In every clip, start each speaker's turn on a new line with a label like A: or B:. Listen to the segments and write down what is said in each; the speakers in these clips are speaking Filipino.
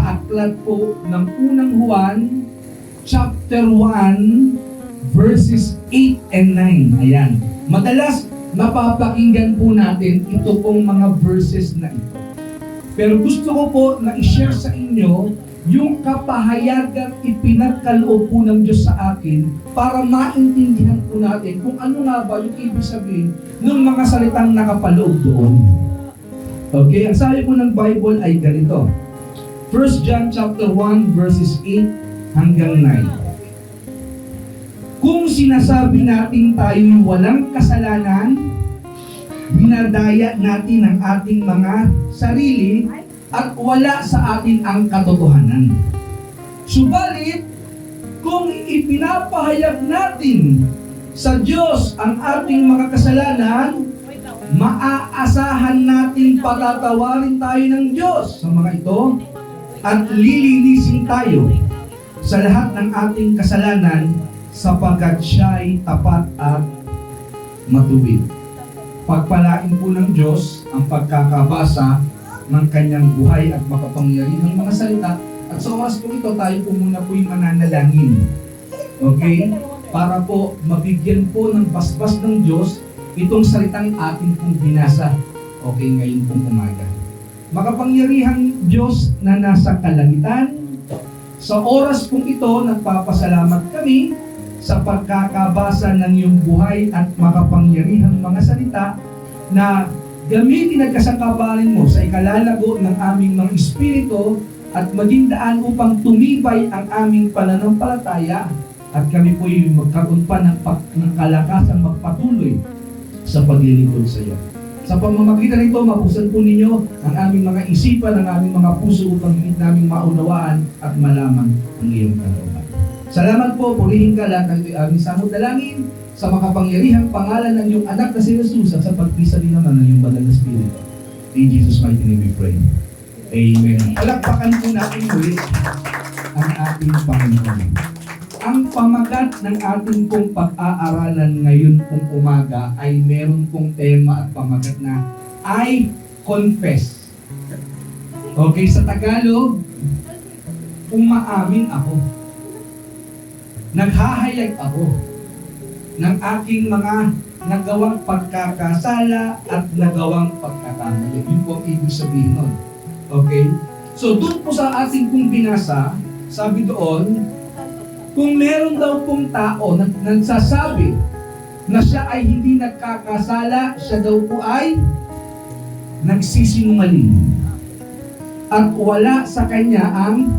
A: sa aklat po ng unang Juan, chapter 1, verses 8 and 9. Ayan. Madalas napapakinggan po natin ito pong mga verses na ito. Pero gusto ko po na i-share sa inyo yung kapahayagang ipinagkaloob po ng Diyos sa akin para maintindihan po natin kung ano nga ba yung ibig sabihin ng mga salitang nakapaloob doon. Okay, ang sabi po ng Bible ay ganito. 1 John chapter 1 verses 8 hanggang 9. Kung sinasabi natin tayo'y walang kasalanan, binadaya natin ang ating mga sarili at wala sa atin ang katotohanan. Subalit, kung ipinapahayag natin sa Diyos ang ating mga kasalanan, maaasahan natin patatawarin tayo ng Diyos sa mga ito at lilinisin tayo sa lahat ng ating kasalanan sapagkat siya'y tapat at matuwid. Pagpalain po ng Diyos ang pagkakabasa ng kanyang buhay at makapangyarihang mga salita. At sa oras po ito, tayo po muna po yung mananalangin. Okay? Para po mabigyan po ng basbas ng Diyos itong salitang ating pong binasa. Okay, ngayon pong umaga. Makapangyarihang Diyos na nasa kalangitan, sa oras pong ito, nagpapasalamat kami sa pagkakabasa ng iyong buhay at makapangyarihang mga salita na gamitin at kasangkapalan mo sa ikalalago ng aming mga espiritu at maging daan upang tumibay ang aming pananampalataya at kami po'y magkaroon pa ng kalakasang magpatuloy sa paglilingkod sa iyo. Sa pamamagitan nito, mabuksan po ninyo ang aming mga isipan, ang aming mga puso upang higit naming maunawaan at malaman ang iyong kalooban. Salamat po, purihin ka lahat ng aming samot dalangin sa makapangyarihang pangalan ng iyong anak na si Jesus at sa pagpisa din naman ng iyong banal na Espiritu. In Jesus' mighty name we pray. Amen. Palakpakan po natin ulit ang ating Panginoon. Ang pamagat ng ating pong pag-aaralan ngayon pong umaga ay meron pong tema at pamagat na I confess. Okay, sa Tagalog, umaamin ako. Naghahayag ako ng aking mga nagawang pagkakasala at nagawang pagkakamali. Yun po ang ibig sabihin nun. Okay? So, doon po sa ating pong binasa, sabi doon, kung meron daw pong tao na nagsasabi na siya ay hindi nagkakasala, siya daw po ay nagsisinungaling. At wala sa kanya ang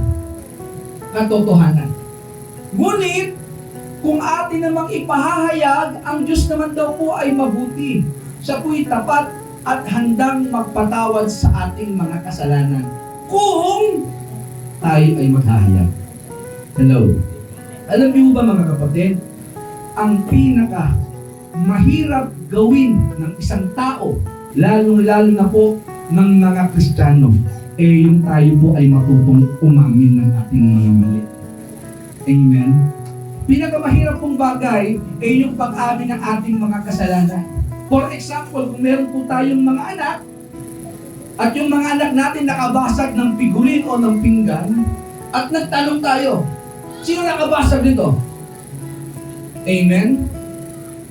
A: katotohanan. Ngunit, kung atin namang ipahahayag, ang Diyos naman daw po ay mabuti. Siya po'y tapat at handang magpatawad sa ating mga kasalanan. Kung tayo ay maghahayag. Hello. Alam niyo ba mga kapatid, ang pinaka mahirap gawin ng isang tao, lalo-lalo na po ng mga Kristiyano, yung tayo po ay matutong umamin ng ating mga mali. Amen? Pinakamahirap pong bagay ay yung pag-amin ng ating mga kasalanan. For example, kung meron po tayong mga anak, at yung mga anak natin nakabasag ng pigulin o ng pinggan, at nagtanong tayo, sino nakabasag nito? Amen?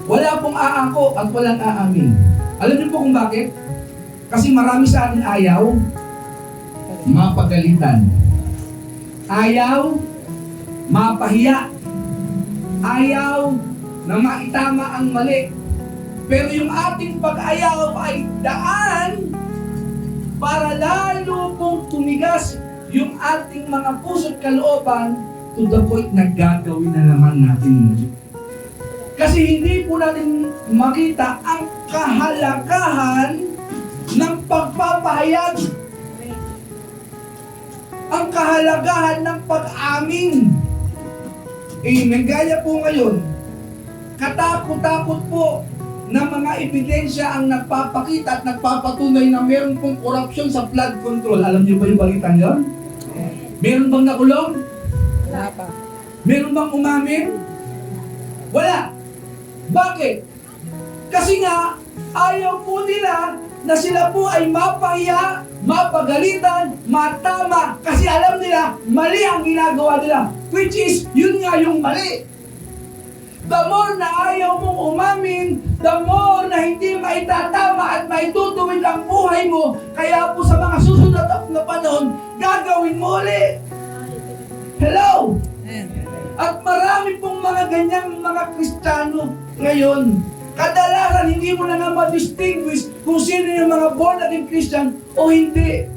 A: Wala pong aako at walang aamin. Alam niyo po kung bakit? Kasi marami sa atin ayaw mapagalitan. Ayaw mapahiya. Ayaw na maitama ang mali. Pero yung ating pag-ayaw ay daan para lalo pong tumigas yung ating mga puso't kalooban to the point na gagawin na naman natin muli. Kasi hindi po natin makita ang kahalagahan ng pagpapahayag. Ang kahalagahan ng pag-amin. Gaya po ngayon, katakot-takot po na mga ebidensya ang nagpapakita at nagpapatunay na meron pong korupsyon sa flood control. Alam niyo ba yung balitan yun? Meron bang nakulong?
B: Wala pa.
A: Meron bang umamin? Wala. Bakit? Kasi nga, ayaw po nila na sila po ay mapahiya, mapagalitan, matama, kasi alam nila, mali ang ginagawa nila. Which is, yun nga yung mali. The more na ayaw mong umamin, the more na hindi maitatama at maitutuwid ang buhay mo, kaya po sa mga susunod na panahon, gagawin mo ulit. Hello? At marami pong mga ganyang mga Kristiyano ngayon. Kadalasan hindi mo na nga ma-distinguish kung sino yung mga born again Christian o hindi.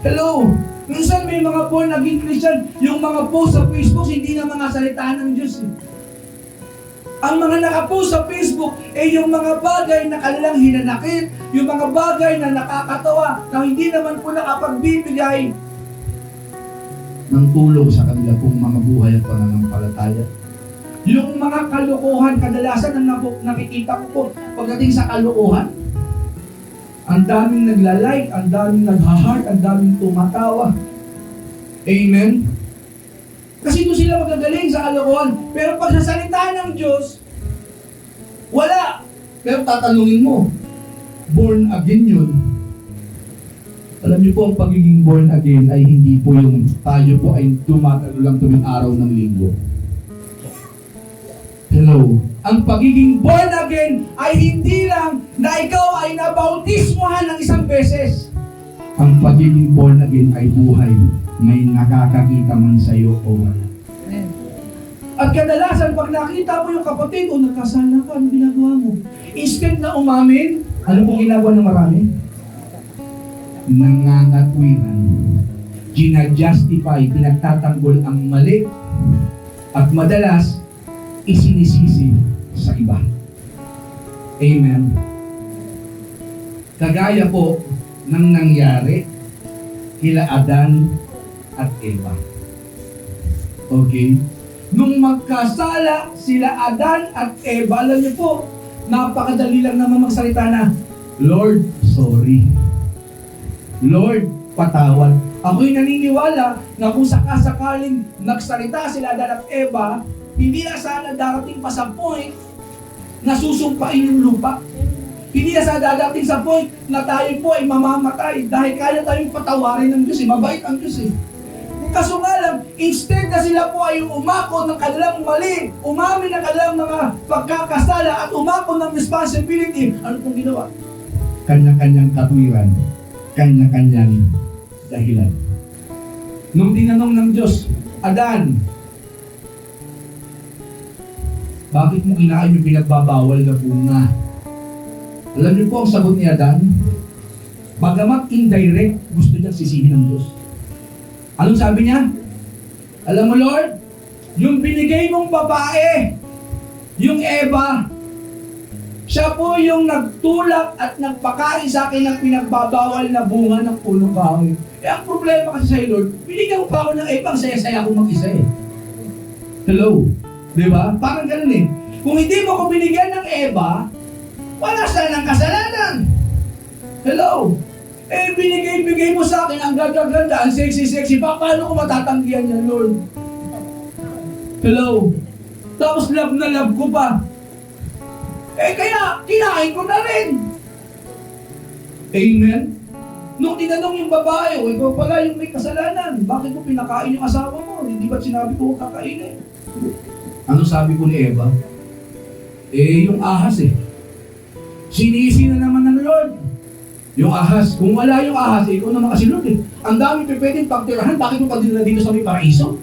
A: Hello? Minsan may mga born again Christian, yung mga post sa Facebook, hindi na mga salita ng Diyos. Ang mga nakapost sa Facebook ay yung mga bagay na kanilang hinanakit, yung mga bagay na nakakatawa, na hindi naman po nakapagbibigay ng tulong sa kanila pong mga buhay at pananampalataya. Yung mga kalokohan, kadalasan ang nakikita ko po pagdating sa kalokohan, ang daming nagla-like, ang daming nag-heart, ang daming tumatawa. Amen? Kasi doon sila magagaling sa kalokohan. Pero pag sa salita ng Diyos, wala. Pero tatanungin mo, born again yun. Alam niyo po, ang pagiging born again ay hindi po yung tayo po ay tumatalo lang tuwing araw ng linggo. Hello. Ang pagiging born again ay hindi lang na ikaw ay nabautismohan ng isang beses. Ang pagiging born again ay buhay. May nakakakita man sa iyo o wala. At kadalasan pag nakita mo yung kapatid o nagkasala ka, ano ginagawa mo? Instead na umamin, ano pong ginagawa ng marami? Nangangatwiran. Gina-justify, pinagtatanggol ang mali. At madalas, isinisisi sa iba. Amen. Kagaya po ng nangyari kila Adan at Eva. Okay? Nung magkasala sila Adan at Eva, alam niyo po, napakadali lang naman magsalita na, Lord, sorry. Lord, patawad. Ako'y naniniwala na kung sakasakaling nagsalita sila Adan at Eva, hindi na sana darating pa sa point na susumpain yung lupa. Hindi na sana darating sa point na tayo po ay mamamatay dahil kaya tayong patawarin ng Diyos. Mabait ang Diyos. Kaso nga lang, instead na sila po ay umako ng kanilang mali, umamin ng kanilang mga pagkakasala at umako ng responsibility, ano pong ginawa? Kanya-kanyang katwiran, kanya-kanyang dahilan. Nung tinanong ng Diyos, Adan, bakit mo kinain yung pinagbabawal na bunga? Alam niyo po ang sagot ni Adan? Bagamat indirect, gusto niyang sisihin ng Diyos. Anong sabi niya? Alam mo Lord, yung binigay mong babae, yung Eva, siya po yung nagtulak at nagpakain sa akin ng pinagbabawal na bunga ng punong kahoy. Eh ang problema kasi sa'yo Lord, binigyan mo pa ako ng Eva, ang saya-saya akong mag-isa eh. Hello? Diba? Parang ganun eh. Kung hindi mo ko binigyan ng Eva, wala sana ng kasalanan. Hello? Eh, binigay mo sa akin ang ganda-ganda, ang sexy-sexy. Paano ko matatanggihan yan, Lord? Hello? Tapos love na love ko pa. Eh, kaya kinain ko na rin. Amen? Nung tinanong yung babae, o ikaw pala yung may kasalanan, bakit mo pinakain yung asawa mo? Hindi ba't sinabi ko kakainin? Ano sabi ko ni Eva? Eh, yung ahas eh. Sinisi na naman ng Lord. Yung ahas. Kung wala yung ahas, eh, ikaw naman kasi Lord eh. Ang dami pwedeng pagtirahan, bakit mo pagdila dito sa may paraiso?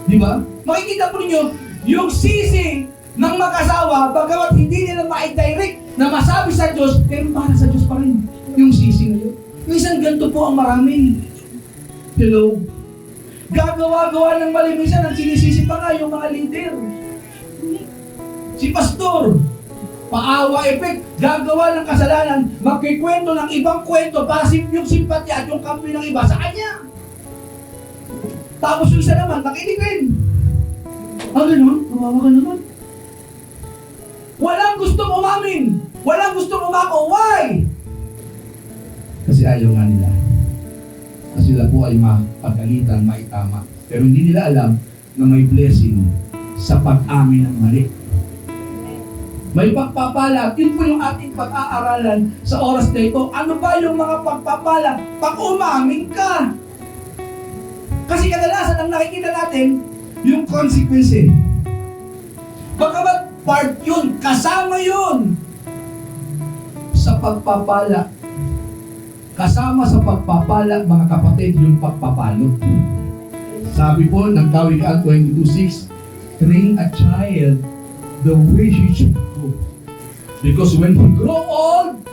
A: Di ba? Makikita po ninyo, yung sisi ng mag-asawa, bagamat hindi nila ma-direct na masabi sa Diyos, pero para sa Diyos pa rin. Yung sisi na yun. Minsan ganito po ang marami. Hello? Gagawa-gawa ng mali, minsan ang sinisisi pa nga yung mga leader. Si pastor, paawa effect, gagawa ng kasalanan, magkikwento ng ibang kwento para yung simpati at yung kampi ng iba sa kanya. Tapos yung isa naman, nakinig rin. Ganun? Kawawa ka naman. Walang gustong umamin. Walang gustong umako. Why? Kasi ayaw nga nila. Kasi sila po ay mapagalitan, maitama. Pero hindi nila alam na may blessing sa pag-amin ng mali. May pagpapala. At yun po yung ating pag-aaralan sa oras na ito. Ano ba yung mga pagpapala? Pag umamin ka. Kasi kadalasan ang nakikita natin, yung consequence eh. Baka part yun, kasama yun sa pagpapala. Kasama sa pagpapala, mga kapatid, yung pagpapalo. Sabi po ng Kawikaan 22:6, train a child the way he should go. Because when he grow old,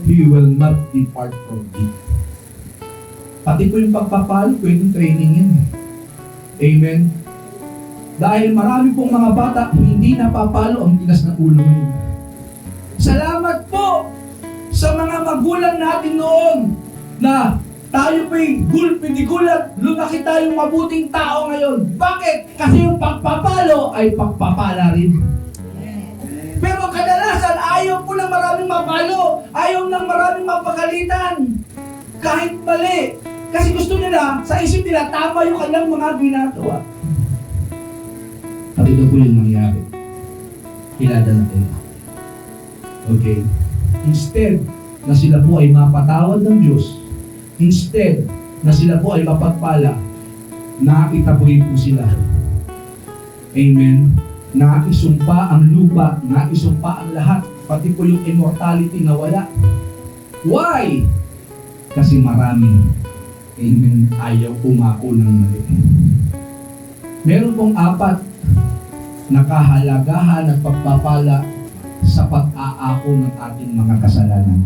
A: he will not depart from it. Pati po yung pagpapalo, pwedeng training yan. Amen? Dahil marami pong mga bata, hindi napapalo ang tinas ng ulo ngayon. Salamat po sa mga magulang natin noon na tayo po'y pinigulat, lumaki tayong mabuting tao ngayon. Bakit? Kasi yung pagpapalo ay pagpapala rin. Pero kadalasan, ayaw po ng maraming mapalo. Ayaw ng maraming mapagalitan. Kahit mali. Kasi gusto nila, sa isip nila, tama yung kanilang mga ginagawa. At ito po yung nangyari. Kilala natin. Okay? Instead na sila po ay mapatawad ng Diyos, instead na sila po ay mapagpala, naitaboy po sila. Amen? Naisumpa ang lupa, naisumpa ang lahat, pati po yung immortality na wala. Why? Kasi marami, amen, ayaw umako ng mali. Meron pong 4 na kahalagahan at pagpapala sa pag-aako ng ating mga kasalanan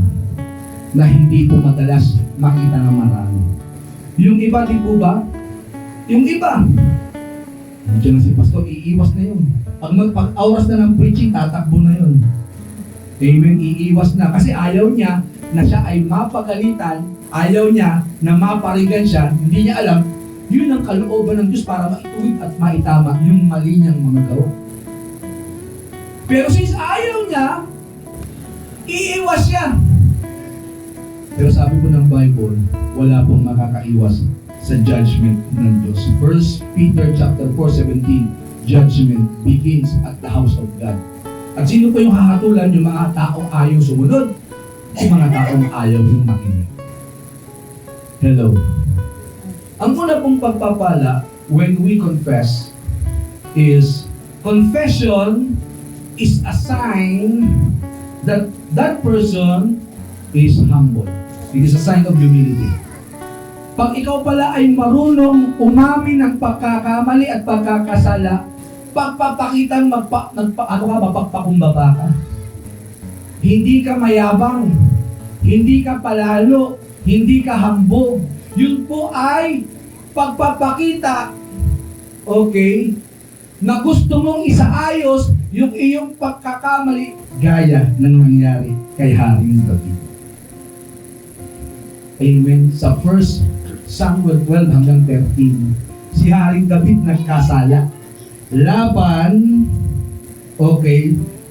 A: na hindi po madalas makita ng marami. Yung iba, di po ba? Yung iba, nandiyan na si pastor, iiwas na yun. Pag-auras na ng preaching, tatakbo na yun. Amen, iiwas na. Kasi ayaw niya na siya ay mapagalitan, ayaw niya na maparigan siya, hindi niya alam, yun ang kalooban ng Diyos para maituwid at maitama yung mali niyang mga gawa. Pero since ayaw niya, iiwas siya. Pero sabi po ng Bible, wala pong makakaiwas sa judgment ng Diyos. 1 Peter chapter 4:17, judgment begins at the house of God. At sino po yung hahatulan? Yung mga taong ayaw sumunod, yung mga taong ayaw yung makinig. Hello. Ang una pong pagpapala when we confess is confession is a sign that that person is humble. It is a sign of humility. Pag ikaw pala ay marunong umamin ng pagkakamali at pagkakasala, pagpapakitang mapagpakumbaba ka. Hindi ka mayabang, hindi ka palalo, hindi ka hambog. Yun po ay pagpapakita, okay, na gusto mong isaayos yung iyong pagkakamali gaya ng nangyari kay Haring David. Amen. Sa 1 Samuel 12 hanggang 13, si Haring David nagkasala.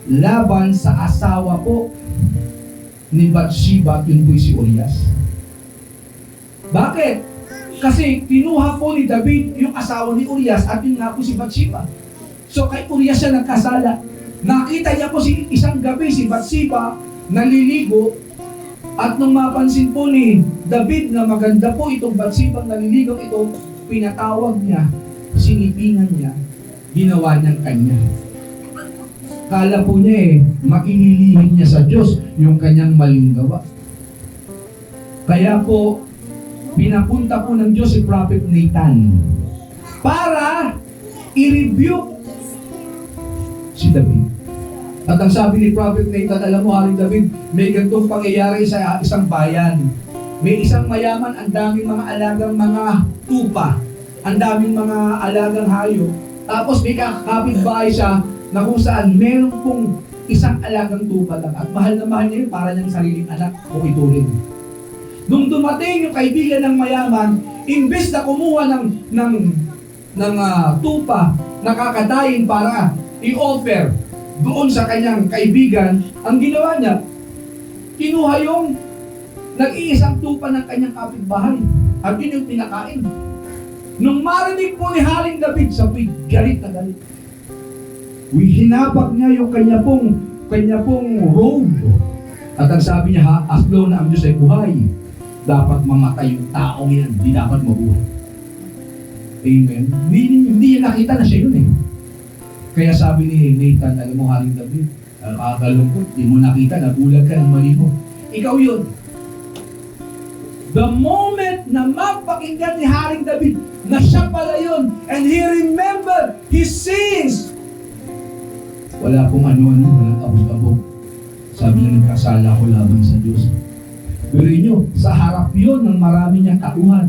A: Laban sa asawa po ni Bathsheba, yun po si Urias. Bakit? Kasi kinuha po ni David yung asawa ni Urias at yun nga po si Bathsheba. So kay Urias siya nagkasala. Nakita niya po isang gabi si Bathsheba naliligo at nung mapansin po ni David na maganda po itong Bathsheba naliligo ito, pinatawag niya, sinipingan niya, ginawa niyang kanya. Kala po niya makililihin niya sa Diyos yung kanyang maling gawa. Kaya po, pinapunta po ng Diyos si Prophet Nathan para i-rebuke si David. At ang sabi ni Prophet Nathan, alam mo, Haring David, may ganitong pangyayari sa isang bayan. May isang mayaman, ang daming mga alagang mga tupa, ang daming mga alagang hayop. Tapos may kapitbahay siya na kung saan meron pong isang alagang tupa lang. At mahal na mahal niya yun, para niyang sariling anak o ituring. Nung dumating yung kaibigan ng mayaman, imbes na kumuha ng tupa na kakatayin para i-offer doon sa kanyang kaibigan, ang ginawa niya, kinuha yung nag-iisang tupa ng kanyang kapitbahay at yun yung pinakain. Nung marinig po ni Haring David, sabi, galit na galit. Hinabak niya yung kanya pong robe. At ang sabi niya, ha, as long na ang Diyos ay buhay, dapat mamatay yung taong yan, hindi dapat mabuhay. Amen. Hindi niya nakita na siya yun eh. Kaya sabi ni Nathan, alam mo, Haring David, nakakalungkot, di mo nakita, nagulag ka ng mali mo. Ikaw yun. The moment na mapakinggan ni Haring David na siya pala yun, and he remembered his sins, wala pong ano-ano, walang abog-abog. Sabi niya, nagkasala ko laban sa Diyos. Pero nyo, sa harap yun ng marami niyang tauhan,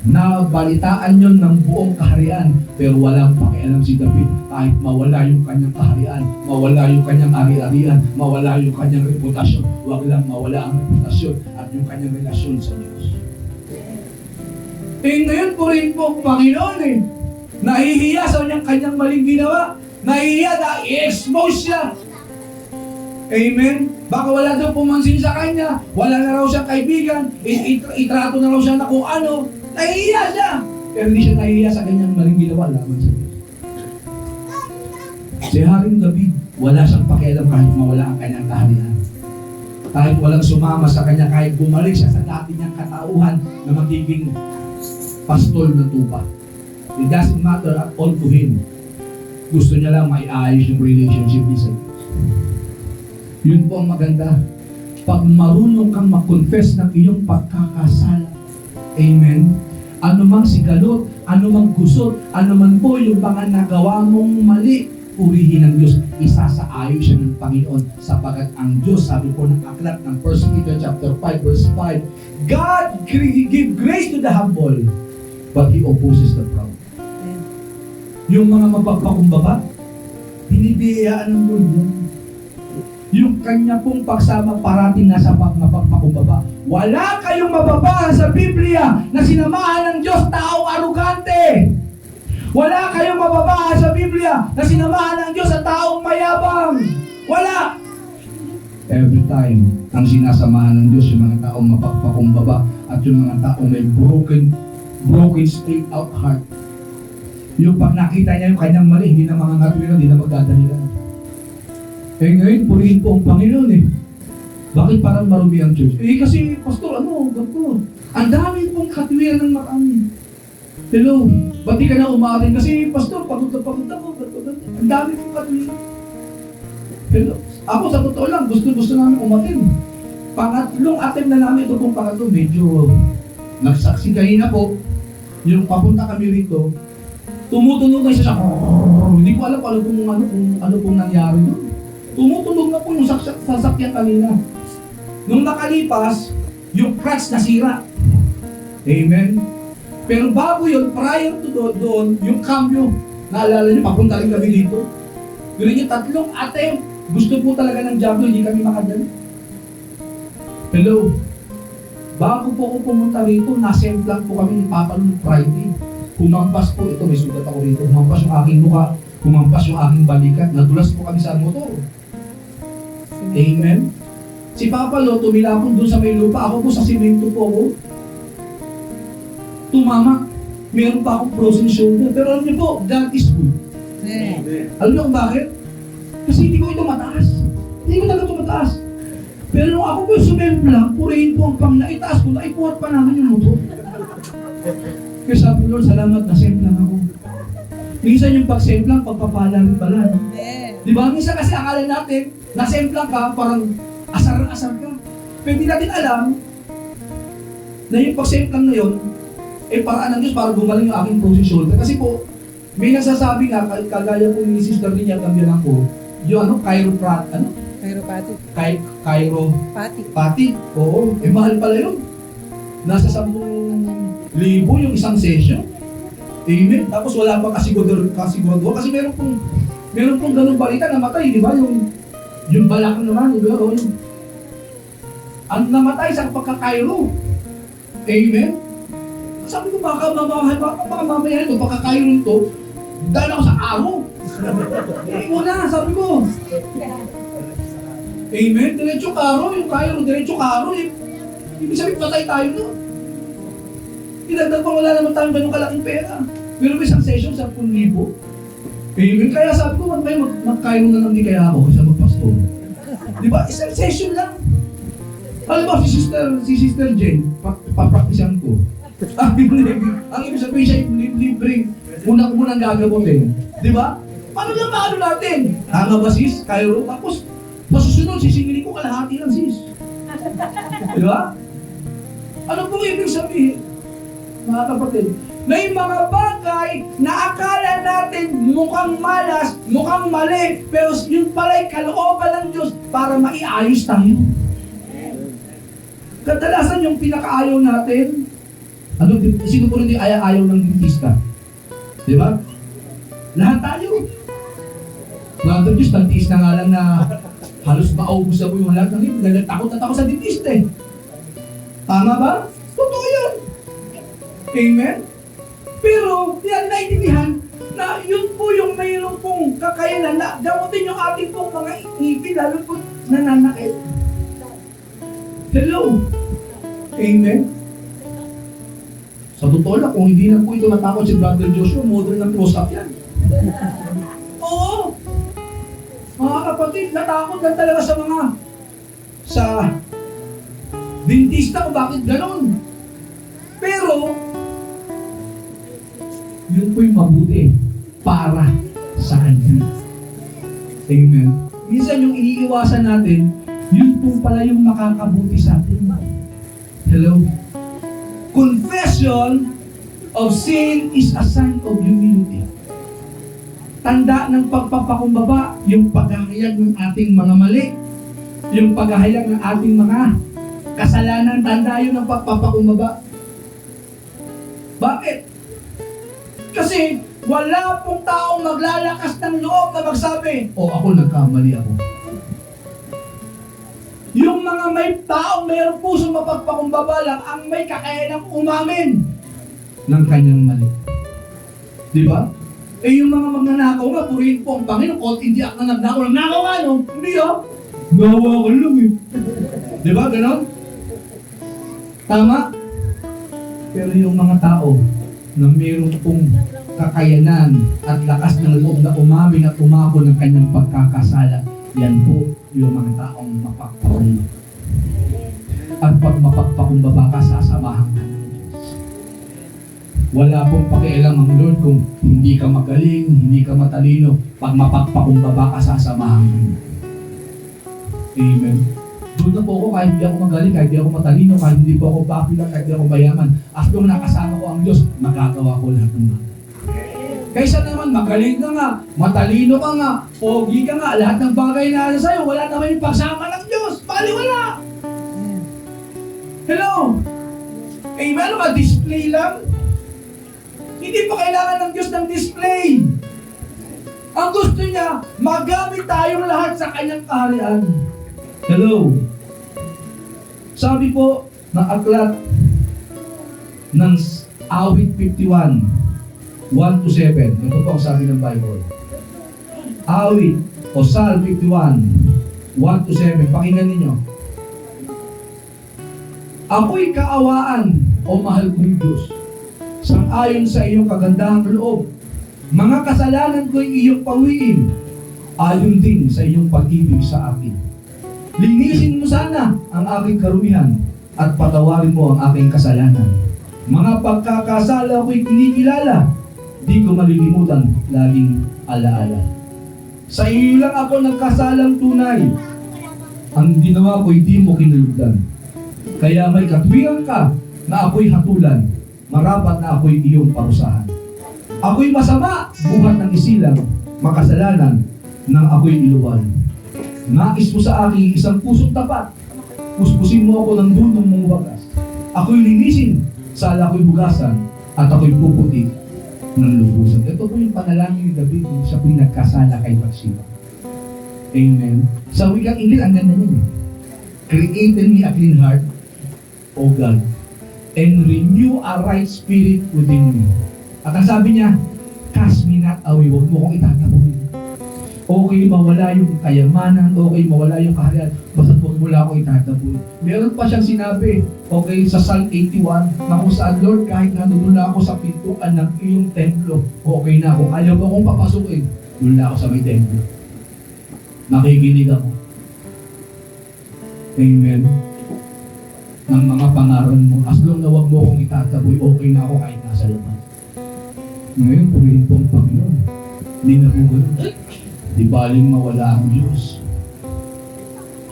A: nabalitaan yun ng buong kaharian, pero walang pakialam si David kahit mawala yung kanyang kaharian, mawala yung kanyang ari-arian, mawala yung kanyang reputasyon, wag lang mawala ang reputasyon at yung kanyang relasyon sa Diyos. Ngayon po rin po, Panginoon nahihiya sa kanyang maling ginawa, nahihiya na i-expose siya. Amen? Baka wala daw pumansin sa kanya, wala na raw siyang kaibigan, itrato na raw siya na kung ano, nahihiya siya. Pero hindi siya nahihiya sa kanyang maling ginawa laban sa Diyos. Si Haring David, wala siyang pakialam kahit mawala ang kanyang kaharian. Kahit walang sumama sa kanya, kahit bumalik siya sa dati niyang katauhan na magiging pastol na tupa. It doesn't matter at all to him. Gusto niya lang maiayos yung relationship niya sa Diyos. Yun po ang maganda. Pag marunong kang mag-confess ng iyong pagkakasala, amen, anumang sigalot, anumang gusot, anuman po yung mga nagawa mong mali, purihin ng Diyos, isasaayos siya ng Panginoon sapagat ang Diyos, sabi po ng aklat ng 1 Peter chapter 5 verse 5, God give grace to the humble, but He opposes the proud. Yung mga mapagpakumbaba, binibiyayaan ng Lord yun. Yung kanya pong pagsama parating nasa mapagpakumbaba. Wala kayong mababasa sa Biblia na sinamahan ng Diyos taong arugante. Wala kayong mababasa sa Biblia na sinamahan ng Diyos sa taong mayabang. Wala. Every time, ang sinasamahan ng Diyos yung mga taong mapagpakumbaba at yung mga taong may broken straight out heart. Yung pag nakita niya yung kanyang mali, hindi na mga ngatwira, hindi na magdadahilan. Ngayon, purihin po ang Panginoon Bakit parang marumi ang church? Kasi, Pastor, ganito. Ang dami pong katwiran ng marami. Hello, ba't di ka na umatin? Kasi, Pastor, pagod ako. Ang dami pong katwiran. Hello, ako sa totoo lang, gusto namin umatin. Pangatlong attempt na namin ito pong pangatlo, medyo nagsaksi kanina po, yung papunta kami rito, tumutunog na siya. Hindi ko alam kung ano pong nangyari doon. Tumutunog na po yung sasakyan kanina. Nung nakalipas, yung clutch nasira. Amen? Pero bago yun, prior to doon, yung cambio, naalala niyo, papunta rin kami dito. Pero yung tatlong attempt, gusto po talaga ng Diablo, hindi kami makadali. Hello? Bago po ako pumunta rito, nasemplang po kami ng Papa noong Friday. Humampas po, ito may sugat ako rito, humampas yung aking mukha, humampas yung aking balikat, nadulas po kami sa motor. Amen? Si Papa Lo, tumilapon doon sa may lupa, ako po sa simento po ako. Tumama. Meron pa akong frozen shoulder. Pero alam niyo po, God is good. Alam niyo kung bakit? Kasi hindi ko ito mataas. Hindi ko talaga ito mataas. Pero nung ako po sumemplang, purihin po ang Panginoon, itaas ko, naipuhat pa naman yung motor. Kaya sabi ko, Lord, salamat na semplang ako. Minsan yung pag-semplang, pagpapala rin pala. No? Di ba? Minsan kasi akala natin, nasemplang ka, parang asar ka. Pero hindi natin alam na yung pag-semplang na yun, paraan ng Diyos para gumaling yung aking frozen shoulder. Kasi po, may nagsasabi nga, kagaya po ni Sister Linya, kambilang ko, yung chiropractic. Chiropati. Oo. Mahal pala yun. Nasa 10,000 yung isang session. Amen. Tapos wala pa kasigurado. Kasi meron pong ganung balita na matay, di ba? Yung balak naman, di ba? Ang namatay sa pagkakairo. Amen. Sabi ko, baka mamaya ito, pagkakairo ito, dahil ako sa araw. Wala, sabi ko. Amen. Diretso karo, yung kairo, diretso karo. Ibig sabihin, patay tayo na. Pinagdag pa, wala naman tayong ganun kalaking pera. Pero may isang session, 10,000. Amen. Kaya sabi ko, magkayo na lang di kaya ako kasi magpastor. Di ba? Isang session lang. Alam mo, si Sister Jane, papraktisan ko. Ang ibig sabihin siya yung libreng unang gagabutin. Di ba? Paano lang maano natin? Tama ba sis? Kayo? Tapos, masusunod, sisingilin ko kalahati lang sis. Di ba? Ano pong ibig sabihin? Mga kapatid, may mga bagay na akala natin mukhang malas, mukhang mali, pero yun pala'y kalooban ng Diyos para maiayos tayo. Kadalasan yung pinakaayaw natin, sino po rin yung ayaw ng dentista? Di ba? Lahat tayo. Mga Diyos, nagtiis na nga lang na halos maubos na po yung lahat ng ito. Dahil takot na takot sa dentista eh. Tama ba? Totoo yan. Amen? Pero, yan naiintindihan na yun po yung mayroon pong kakayanan na gamutin yung ating pong mga ngipin, lalo po nananakit. Hello? Amen? Sa totoo lang, kung hindi na po ito natakot si Brother Joshua, model ng close-up yan. Oo! Mga kapatid, natakot lang talaga sa dentista kung bakit ganon. Pero, yun po yung mabuti para sa kanya. Amen. Minsan yung iniiwasan natin, yun po pala yung makakabuti sa atin. Hello? Confession of sin is a sign of humility. Tanda ng pagpapakumbaba, yung paghahayag ng ating mga mali, yung paghahayag ng ating mga kasalanan, tanda yun ng pagpapakumbaba. Bakit? Kasi wala pong taong maglalakas ng loob na magsabi, ako nagkamali ako. Yung mga may taong mayroong pusong mapagpakumbaba lang ang may kakayanang umamin ng kanyang mali. Di ba? Yung mga magnanakaw nga, purihin po ang Panginoon, kahit hindi ako na nagnakaw. Nagnakaw ka, no? Hindi nawa ka lang eh. Di ba? Ganon? Tama? Pero yung mga tao na mayroong pong kakayanan at lakas ng loob na umamin at umako ng kanyang pagkakasala, yan po yung mga taong mapagpakumbaba. At pag mapagpakumbaba ka, sasamahan ka ng Diyos. Wala pong pakialam ang Lord kung hindi ka magaling, hindi ka matalino. Pag mapagpakumbaba ka, sasamahan ka. Amen. Doon na po ako kahit hindi ako magaling, kahit hindi ako matalino, kahit hindi po ako popular, kahit hindi ako mayaman. At kung nakasama ko ang Diyos, magagawa ko lahat ng mga. Kaysa naman, magaling ka nga, matalino ka nga, pogi ka nga, lahat ng bagay na nasa sa'yo, wala naman yung pagsama ng Diyos. Baliwala! Hello? Amen? Ano ba? Display lang? Hindi pa kailangan ng Diyos ng display. Ang gusto niya, magamit tayong lahat sa kanyang kaharian. Hello? Sabi po ng aklat ng Awit 51, 1-7. Ito po ang sabi ng Bible. Awit o Psalm 51, 1-7. Pakinggan ninyo. Ako'y kaawaan, o mahal kong Diyos, sang-ayon sa iyong kagandahang loob. Mga kasalanan ko'y iyong pawiin, ayon din sa iyong pag-ibig sa akin. Linisin mo sana ang aking karumihan at patawarin mo ang aking kasalanan. Mga pagkakasala ko'y kinikilala, di ko malilimutan, laging alaala. Sa iyo lang ako nagkasalang tunay. Ang ginawa ko'y di mo kinalugdan. Kaya may katwiran ka na ako'y hatulan, marapat na ako'y iyong parusahan. Ako'y masama, buhat ng isilang, makasalanan, nang ako'y iluwal. Nais mo sa akin isang pusong tapat, puspusin mo ako ng dulong mong wagas. Ako'y linisin, sala ako'y bugasan, at ako'y puputi ng lubusan. Ito po yung panalangin ni David sa pinagkasala kay Bathsheba. Amen. Sa wikang Ingles, ang ganda niya. Create in me a clean heart, O God, and renew a right spirit within me. At ang sabi niya, cast me not away, huwag mo kong itataboy. Okay, mawala yung kayamanan, okay, mawala yung kaharian, basta huwag mo lang akong itataboy. Meron pa siyang sinabi, okay, sa Psalm 81, na kung saan, Lord, kahit nandun na ako sa pintuan ng iyong templo, okay na ako, ayaw mo akong papasukin. Doon lang ako sa may templo. Nakikinig ako. Amen. Ng mga pangaral mo. As long na wag mo akong itataboy, okay na ako kahit nasa labas. Ngayon, purihin po ang Panginoon. Hindi na po ganun. Di baling mawala ang Diyos.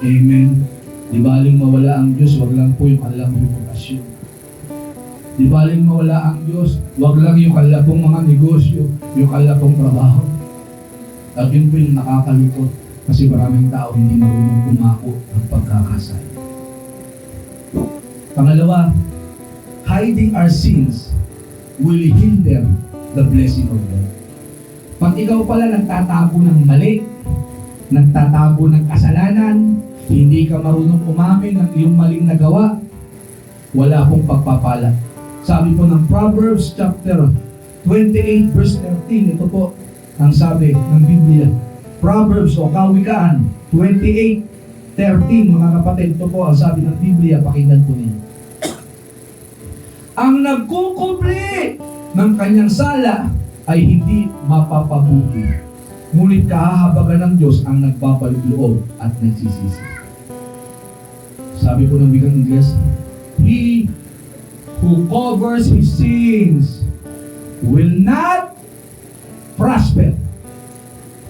A: Amen. Di baling mawala ang Diyos, wag lang po yung kanilang reputasyon. Di baling mawala ang Diyos, wag lang yung kalabong mga negosyo, yung kalabong trabaho. At yun po yung nakakalungkot kasi maraming tao hindi marunong tumako ng pagkakasala. Pangalawa, hiding our sins will hinder the blessing of God. Pag ikaw pala nagtatago ng mali, nagtatago ng kasalanan, hindi ka marunong umamin ng iyong maling nagawa, wala pong pagpapala. Sabi po ng Proverbs chapter 28 verse 13, ito po ang sabi ng Biblia. Proverbs o Kawikaan 28:13, mga kapatid, ito po ang sabi ng Biblia, pakinggan po ninyo. Ang nagkukubli ng kanyang sala ay hindi mapapabuti. Ngunit kahahabagan ng Diyos ang nagbabalik loob at nagsisisi. Sabi po ng wikang Ingles, He who covers his sins will not prosper.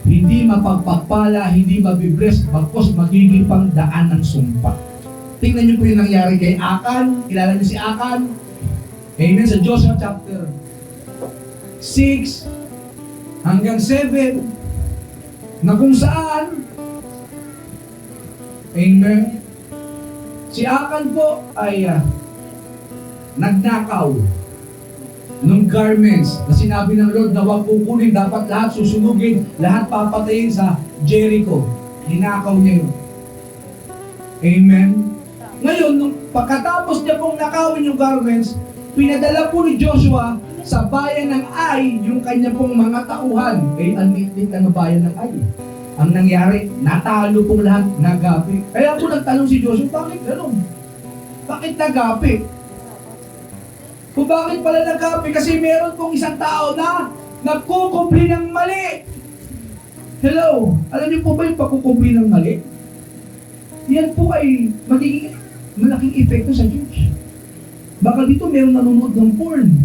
A: Hindi mapagpapala, hindi mabibless, bagkos magiging pangdaan ng sumpa. Tingnan niyo po yung nangyari kay Akan. Kilala niyo si Akan? Amen. Sa Joshua chapter 6 hanggang 7 na kung saan amen, si Akan po ay nagnakaw ng garments na sinabi ng Lord na huwag kukunin, dapat lahat susunugin, lahat papatayin sa Jericho. Ninakaw niya yun. Amen. Ngayon, nung pagkatapos niya pong nakawin yung garments, pinadala po ni Joshua sa bayan ng Ai yung kanya pong mga tauhan. Ang liit ng bayan ng Ai. Ang nangyari, natalo pong lahat, nagapi. Kaya po nagtanong si Joshua, bakit gano'n? Bakit nagapi? Kung bakit pala nagapi? Kasi meron pong isang tao na nagkukumpli ng mali. Hello? Alam niyo po ba yung pagkukumpli ng mali? Yan po ay magiging malaking epekto sa church. Baka dito meron nanonood ng porn.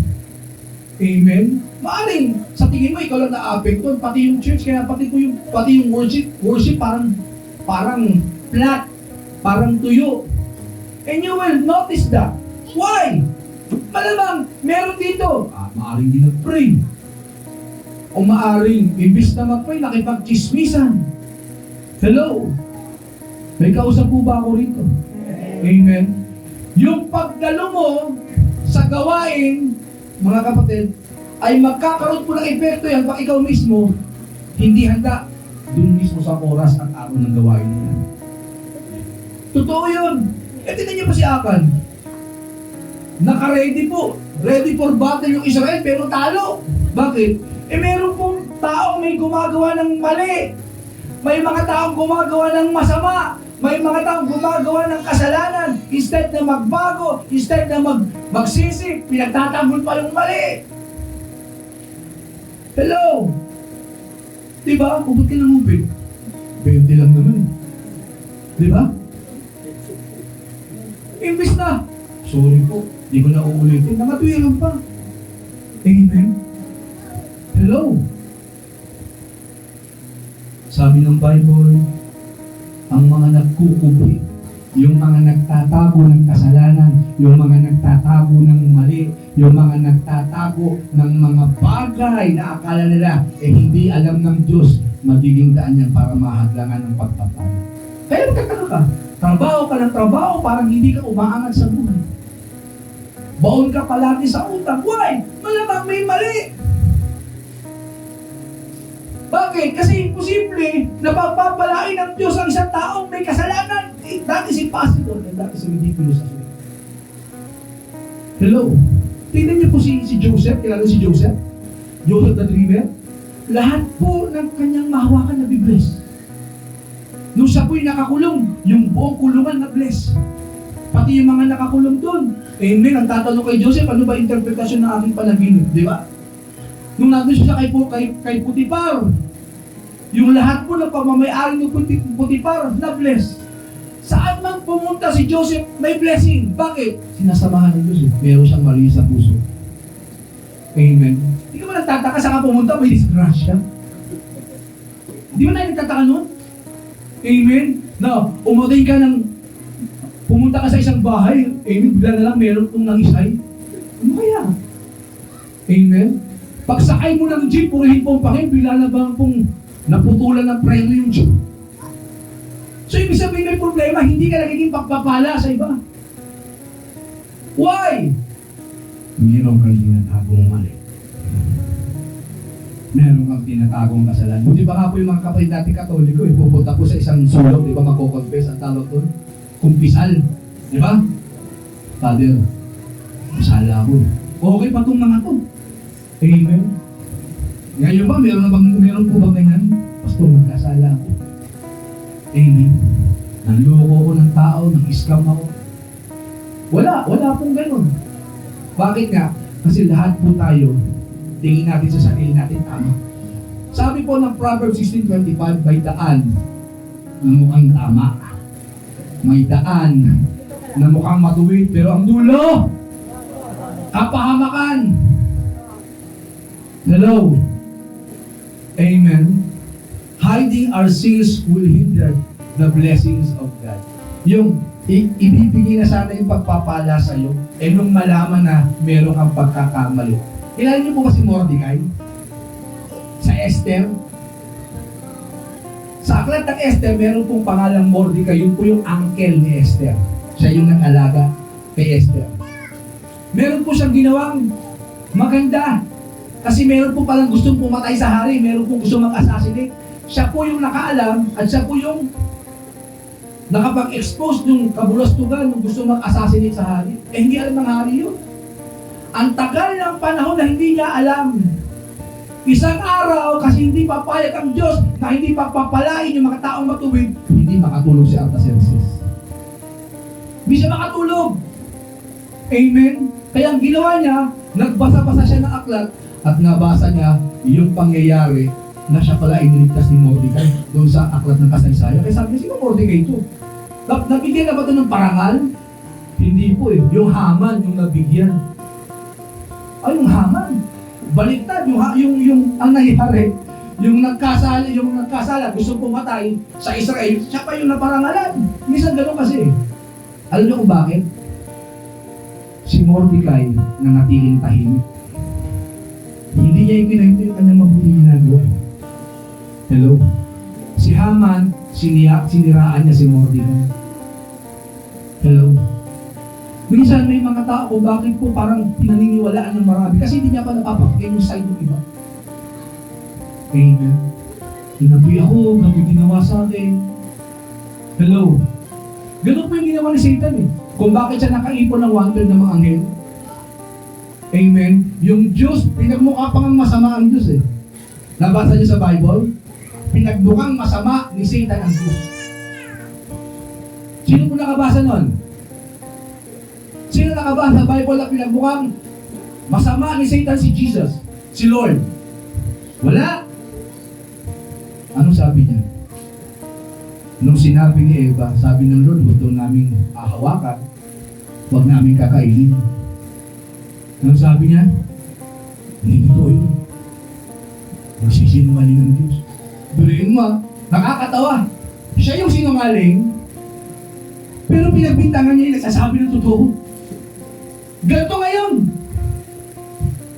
A: Amen? Maaring, sa tingin mo, ikaw lang na-apekto, pati yung church, kaya pati yung worship parang flat, parang tuyo. And you will notice that. Why? Malamang, meron dito. Maaring di nag-pray. O maaring, imbis na mag-pray, nakipag-chismisan. Hello? May kausap po ba ako rito? Amen? Yung pagdalo mo sa gawain, mga kapatid, ay magkakaroon po ng epekto yan pag ikaw mismo hindi handa dun mismo sa oras at araw ng gawain niya. Totoo yun. Tingnan niyo pa si Akan. Naka-ready po. Ready for battle yung Israel pero talo. Bakit? Meron pong taong may gumagawa ng mali. May mga taong gumagawa ng masama. May mga taong gumagawa ng kasalanan. Instead na magbago, instead na magsisi, pinagtatanggol pa yung mali. Hello? Diba? Kung ba't ka namubig? 20 lang naman. Diba? Imbis na, sorry po, di ko na uulitin. Nakatuwiran pa. Amen? Hello? Sabi ng Bible, ang mga nagkukubi, yung mga nagtatago ng kasalanan, yung mga nagtatago ng mali, yung mga nagtatago ng mga bagay na akala nila hindi alam ng Diyos, magiging daan yan para mahadlangan ng pagpapala. Kaya magkataka ka, trabaho ka ng trabaho, parang hindi ka umaangat sa buhay. Baon ka palagi sa utang. Why? Malamang may mali. Bakit? Kasi imposible na pagpapalain ng Diyos ang isang taong may kasalanan. That is impossible and that is ridiculous as well. Hello? Tingnan niyo po si Joseph. Kilala si Joseph? Joseph the Dreamer? Lahat po ng kanyang mahawakan na bibless. Nung siya po'y nakakulong, yung buong kulungan na bless. Pati yung mga nakakulong doon. Amen. Ang tatanong kay Joseph, ano ba interpretasyon ng aking panaginip? Di ba? Nung nandun siya kay Potiphar, Yung lahat po ng pamamayari ng Potiphar, na-bless. Saan man pumunta si Joseph, may blessing. Bakit? Sinasamahan ng Diyos. Meron siyang mali sa puso. Amen. Hindi ka ba nagtataka saan ka pumunta, may disgrasya? Hindi ba tayo nagtataka nun? Amen. Na, umating ka ng, pumunta ka sa isang bahay, amen, bigla na lang meron kong nangisay. Ano kaya? Amen. Pagsakay mo ng jeep, purihin po ang Panginoon, bigla na ba pong naputulan ng preno yung jeep? So, ibig sabihin may problema, hindi ka nagiging pagpapala sa iba. Why? Meron kang tinatagong mali. Meron kang tinatagong kasalanan. Buti ba nga po yung mga kapatid natin Katoliko, pupunta po sa isang sulok, di ba, magko-confess, ang tawag doon? Kumpisal. Di ba? Father, masala ako. Okay pa itong mga to. Amen. Ngayon ba, meron po bang ganyan? Pastor, magkasala ako. Amen. Nanloko ko ng tao, nang-scam ako. Wala pong ganun. Bakit nga? Kasi lahat po tayo, tingin natin sa sarili natin tama. Sabi po ng Proverbs 16:25, may daan na mukhang tama. May daan na mukhang matuwid, pero ang dulo, kapahamakan. Hello. Amen. Hiding our sins will hinder the blessings of God. Yung ibibigay na sana yung pagpapala sa iyo, nung malaman na meron kang pagkakamali. Kilala niyo po ba si Mordecai? Sa Esther? Sa aklat ng Esther, meron pong pangalang Mordecai. Yun po yung uncle ni Esther. Siya yung nag-alaga kay Esther. Meron po siyang ginawang maganda. Kasi meron po palang gustong pumatay sa hari. Meron po gustong mag-assassinate. Siya po yung nakaalam at siya po yung nakapag-expose ng kabulastugan ng gusto mag-assassinate sa hari. Hindi alam ng hari yun. Ang tagal ng panahon na hindi niya alam. Isang araw, kasi hindi papayag ang Diyos na hindi papapalain yung mga taong matuwid, hindi makatulog si Artaxerxes. Hindi siya makatulog. Amen? Kaya ang ginawa niya, nagbasa-basa siya ng aklat at nabasa niya yung pangyayari na siya pala iniligtas ni Mordecai doon sa aklat ng kasaysayan. Kaya sabi niya, sino Mordecai ito? Nabigyan na ba ito ng parangal? Hindi po eh. Yung Haman, yung nabigyan. Ay, yung Haman. Baliktad, yung ang nangyari, yung nagkasala, gusto pumatay sa Israel, siya pa yung naparangalan. Minsan gano'n kasi. Alam niyo kung bakit? Si Mordecai na natiling tahimik. Hindi niya ikinahito yung kanyang mabuting ginagawa. Hello? Si Haman, siniraan niya si Mordecai. Hello? Minsan may mga tao, bakit po parang pinaniniwalaan ng marami? Kasi hindi niya pa napapakinggan yung side ng iba. Amen. Tinabi ako, gabi ginawa sa akin. Hello? Ganun po yung ginawa ni Satan eh. Kung bakit siya nakaipon ng 1/3 ng mga anghel. Amen. Yung Diyos, pinagmukha pang masama ang Diyos eh. Nabasa niyo sa Bible? Pinagmukhang masama ni Satan ang Diyos. Sino po nakabasa nun? Sino nakabasa sa Bible na pinagmukhang masama ni Satan si Jesus? Si Lord? Wala. Anong sabi niya? Nung sinabi ni Eva, sabi ng Lord, huwag daw namin ahawakan, huwag namin kakainin. Anong sabi niya? Hindi totoo yun. Magsisinungaling ng Diyos. Duliin mo, nakakatawa. Siya yung sinungaling, pero pinagbintangan niya yung nagsasabi ng totoo. Ganito ngayon.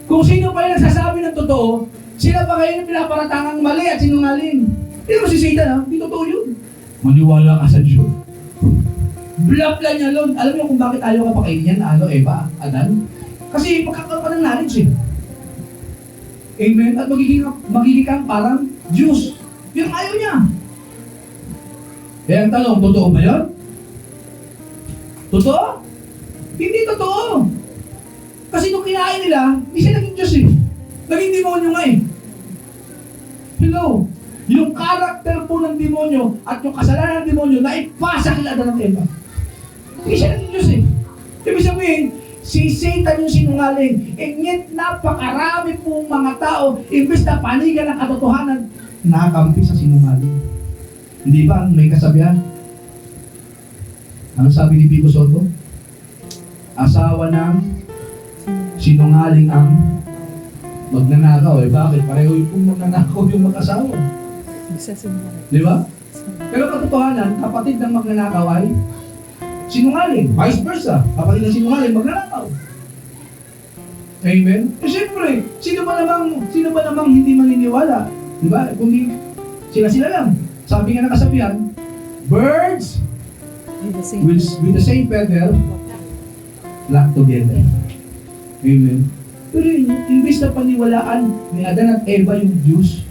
A: Kung sino pa yung nagsasabi ng totoo, sila pa kayo yung pinaparatangang mali at sinungaling. Hindi mo si Satan ha, hindi totoo yun. Maniwala ka sa Diyos. Bluff lang niya lon. Alam niyo kung bakit ayaw ka pakainin yan, Eva, Adan? Kasi magkakaroon ka ng knowledge eh. Amen? At magiging kang parang Diyos. Yun ang ayaw niya. Kaya ang tanong, totoo ba yun? Totoo? Hindi totoo. Kasi nung kinain nila, hindi siya naging Diyos eh. Naging demonyo nga eh. Hello? Yung karakter po ng demonyo at yung kasalanan ng demonyo na ipasa kila Adan ng Eva. Hindi siya naging Diyos eh. Ibig sabihin, si Satan yung sinungaling. And yet, napakarami pong mga tao, imbes na panigan ng katotohanan, nakakampi sa sinungaling. Hindi ba may kasabihan? Ano sabi ni Pico Soto? Asawa ng sinungaling ang magnanakaw. Bakit? Pareho yung magnanakaw yung mag-asawa. Di ba? Pero katotohanan, kapatid ng magnanakaw ay sinungaling. Vice versa. Kapatid ng sinungaling, magnanakaw. Amen? Eh siyempre, sino ba namang hindi maniniwala? Di ba? Kundi sila lang. Sabi nga ng kasabihan, birds with the same feather flock together. Amen? Pero imbis na paniwalaan ni Adan at Eva yung Diyos,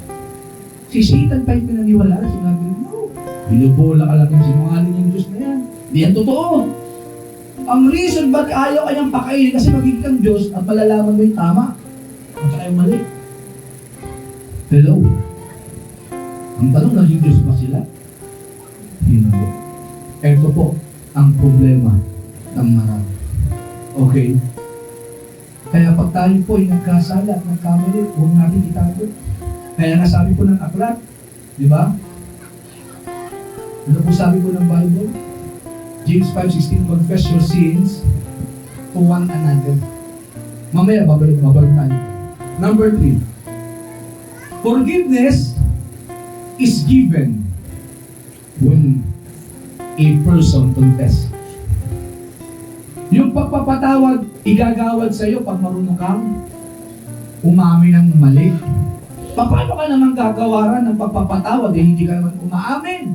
A: si Satan pa yung pinaniwalaan. Sinabi niya, no, binubola ka lang yung sinungaling yung Diyos na yan. Hindi yan totoo. Ang reason ba't ayaw kanyang pakainin kasi magiging kang Diyos at malalaman mo yung tama at saka yung mali. Hello? Ang tanong, naging Diyos ba sila? Hindi. Ito po ang problema ng marami. Okay? Kaya pag tayo po ay nagkasala at nagkamali, huwag natin itago. Kaya nga sabi po ng aklat, di ba? Ano po sabi po ng Bible? James 5:16, confess your sins to one another. Mamaya, babalik tayo. Number 3, forgiveness is given when a person confess. Yung pagpapatawad, igagawad sa iyo pag marunong kang umamin ng mali. Paano ka naman gagawaran ng pagpapatawad eh hindi ka naman umaamin?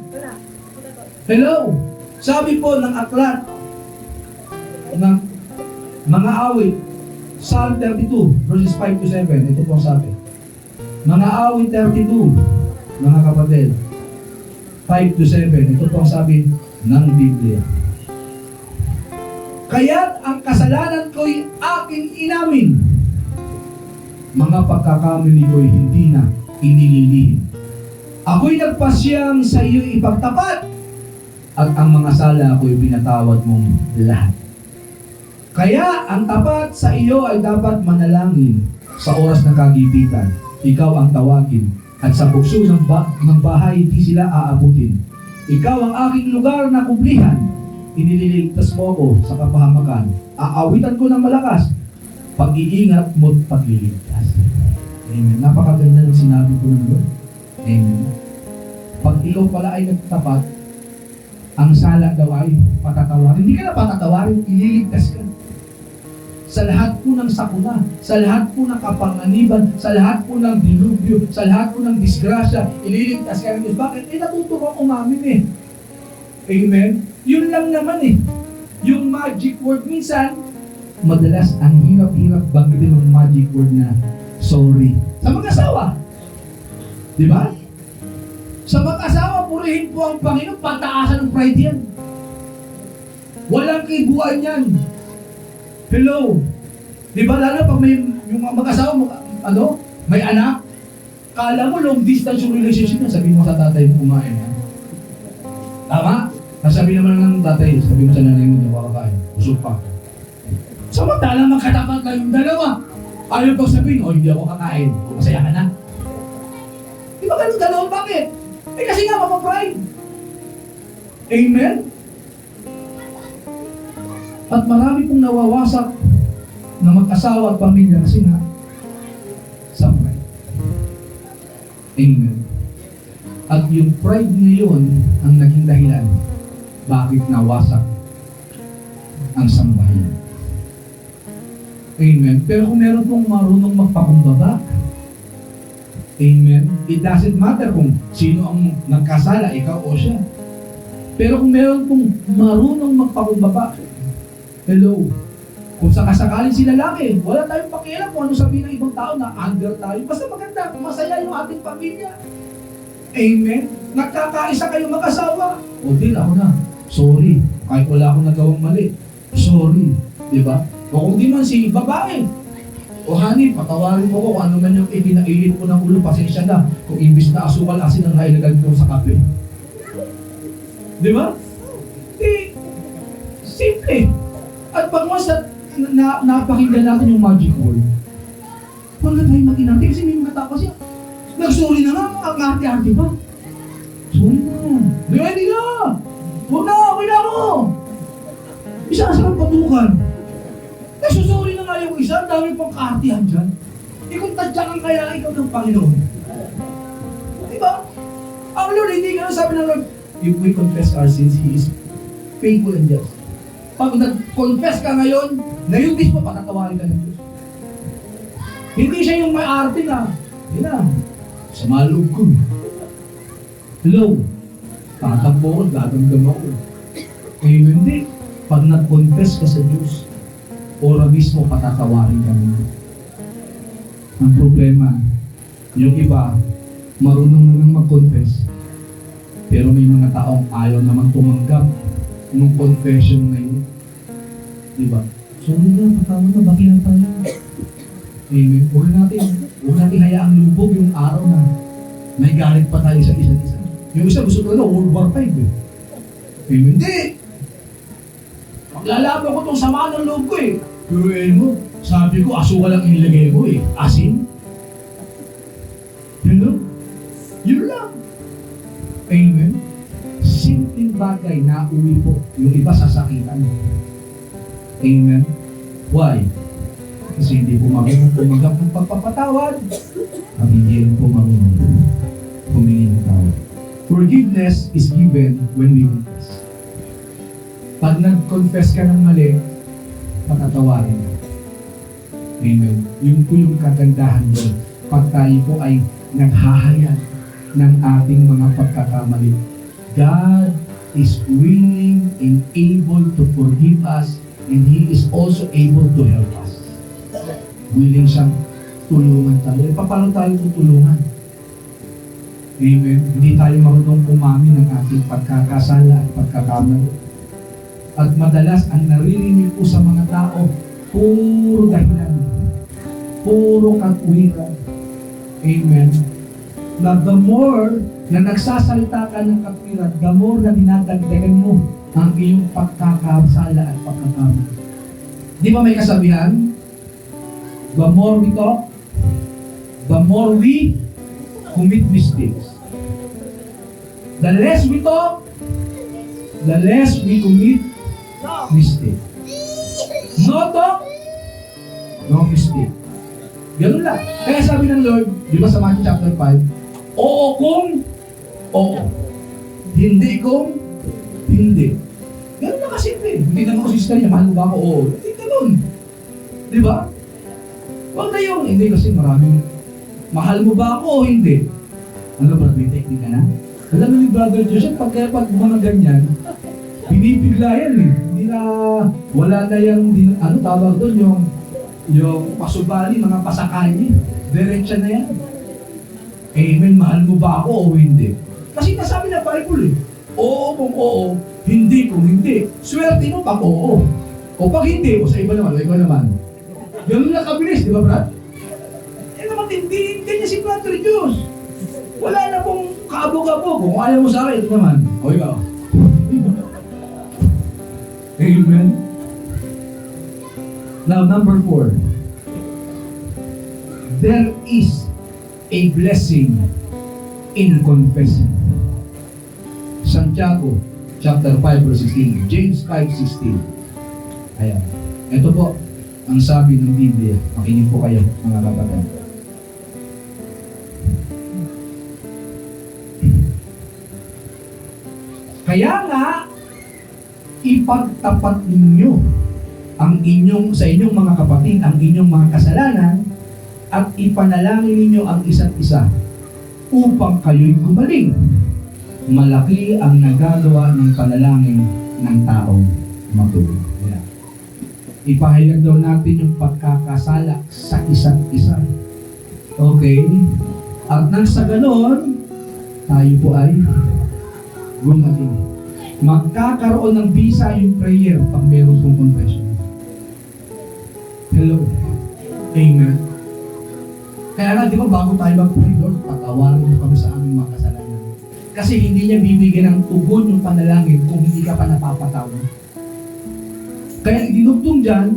A: Hello? Sabi po ng aklat ng mga awit, Psalm 32, verses 5 to 7. Ito po ang sabi. Mga awit 32, mga kapatid, 5 to 7. Ito po ang sabi ng Biblia. Kaya't ang kasalanan ko'y aking inamin. Mga pagkakamali ko'y hindi na inililihim. Ako'y nagpasyang sa iyo ipagtapat at ang mga sala ko'y binatawad mong lahat. Kaya ang tapat sa iyo ay dapat manalangin sa oras ng kagipitan. Ikaw ang tawagin at sa bukso ng bahay di sila aabutin. Ikaw ang aking lugar na kublihan. Inililigtas mo ako sa kapahamakan. Aawitan ko ng malakas. Pag-iingat mo't pagliligtas. Amen. Napakaganda ng sinabi ko ng Lord. Amen. Pag ikaw pala ay nagtapat, ang sala daw ay patatawarin. Hindi ka na patatawarin, ililigtas ka. Sa lahat po ng sakuna, sa lahat po ng kapanganiban, sa lahat po ng dilubyo, sa lahat po ng disgrasya, ililigtas ka ng Diyos. Bakit? Natuto kang umamin eh. Amen? Yun lang naman eh. Yung magic word minsan, madalas ang hirap-hirap banggitin ng magic word na sorry. Sa mag-asawa. Di ba? Sa mag-asawa, purihin po ang Panginoon, pataasan ng pride yan. Walang kibuan yan. Hello? Di ba lalo pag may yung mag-asawa, may anak, kala mo long distance yung relationship na, sabihin mo sa tatay mo kumain. Ha? Tama? Sabi naman ng tatay, sabi mo sa nanay mo, nakakakain, usok pa ako. Samantalang magkatapat kayong dalawa. Ayaw pag sabihin, hindi ako kakain. Masaya ka na. Di ba ganun dalawa? Bakit? Eh kasi nga mapapride. Amen? At marami pong nawawasak na mag-asawa at pamilya kasi nga sa pride. Amen. At yung pride ngayon ang naging dahilan bakit nawasak ang sambahayan. Amen. Pero kung meron pong marunong magpakumbaba, amen, it doesn't matter kung sino ang nagkasala, ikaw o siya. Pero kung meron pong marunong magpakumbaba, hello, kung sakasakaling sila laki, wala tayong pakialam kung ano sabihin ng ibang tao na under tayo. Basta maganda, masaya yung ating pamilya. Amen. Nagkakaisa kayo mag-asawa. O din, ako na. Sorry. Kahit wala akong nagawang mali. Sorry. Diba? O kung di man si babae. O honey, patawarin mo ko kung ano man yung ipinailit ko ng ulo. Pasensya na. Kung imbis na asukal asin ang nailagay ko sa kape. Diba? Simple. At pag mas napakinggan natin yung magic word, huwag na tayo mag-inante kasi may mga tao kasi Nag-sorry na nga, ang arte-arte pa. Sorry na. Hindi na. Huwag na, okay na ako. Isa sa patukan. Nagsusorry na nga yung isa, dami pang kaartihan dyan. Kung tadyakan kaya ikaw ng Panginoon. Diba? Ang Lord, hindi nga sabi ng Lord, if we confess our sins, He is faithful and just. Pag nag-confess ka ngayon, mismo patatawarin ka ng Diyos. Hindi siya yung may arte na, hindi na, sa maloob ko. Hello, tatakbo ko, dadamdam ako. Eh, hindi. Pag nag-confess ka sa Diyos, ora mismo patatawarin ka naman. Ang problema, yung iba, marunong naman mag-confess, pero may mga taong ayaw naman tumanggap ng confession na yun. Diba? Sorry na, patawad na, baki na tayo. Amen. Huwag natin hayaang lubog yung araw na may galit pa tayo sa isa't isa. Yung isa gusto ko na, World War V eh. Amen. Hindi! Maglalaban ko itong sama ng loob ko eh. Pero mo, sabi ko, aso ka lang inilagay mo eh. Asin? You know? Yun lang. Amen. Simpleng bagay na uwi po. Yung iba sasakitan. Amen. Why? Kasi hindi po marunong tumanggap ng pagpapatawad. At hindi rin po marunong humingi ng tawad. Forgiveness is given when we confess. Pag nag-confess ka ng mali, patatawarin. Amen. Yun po yung kagandahan doon. Pag tayo po ay naghahayag ng ating mga pagkakamali, God is willing and able to forgive us, and He is also able to help us. Willing siyang tulungan tayo. Paano tayo tutulungan? Amen. Hindi tayo marunong umamin ng ating pagkakasala at pagkakamali. At madalas ang naririnig po sa mga tao, puro dahilan, puro katwiran. Amen. Na the more na nagsasalita ka ng katwiran, the more na dinadagdagan mo ang iyong pagkakasala at pagkakamali. Di ba may kasabihan? The more we talk, the more we commit mistakes. The less we talk, the less we commit mistake. No talk, no mistake. Ganun lang. Kaya sabi ng Lord, di ba sa Matthew chapter 5, oo kung oo. Hindi kung hindi. Ganun lang kasimple. Hindi naman ako sister niya, mahal mo ba ako? Oo. Hindi ganun. Di ba? Huwag na yung, hindi kasi maraming, mahal mo ba ako o hindi? Ano ba, may technique ka na? Alam mo ni Brother Joseph, pag mga ganyan, binibigla yan eh. Hindi na, wala na yung, ano tawag doon, yung pasubali, mga pasakay niya. Diretsa na yan. Amen, mahal mo ba ako o hindi? Kasi nasabi na Bible eh. Oo kung oo, hindi kung hindi. Swerte mo pag oo. O pag hindi, o sa iba naman. Ganun lang kabilis, di ba Brad? Yan naman, hindi niya si Brother Diyos. Wala na pong kaabog-abog. Kung ayaw mo sa akin, ito naman. O ikaw. Amen. Now, number 4. There is a blessing in confessing. Santiago, chapter 5, verse 16. James 5:16. Ayan. Ito po, ang sabi ng Biblia. Makinig po kayo, mga kapatid. Kaya nga, ipagtapat ninyo sa inyong mga kapatid, ang inyong mga kasalanan, at ipanalangin ninyo ang isa't isa upang kayo'y gumaling. Malaki ang nagagawa ng panalangin ng taong matuwid. Yeah. Ipahayag daw natin yung pagkakasala sa isa't isa. Okay? At nang sa ganon, tayo po ay gumaling. Magkakaroon ng visa yung prayer pag meron pong confession. Hello. Amen. Kaya nga, di ba, bago tayo mag-pray, Lord, patawarin mo kami sa aming mga kasalanan. Kasi hindi niya bibigyan ng tugon yung panalangin kung hindi ka pa napapatawad. Kaya dinugtong dyan,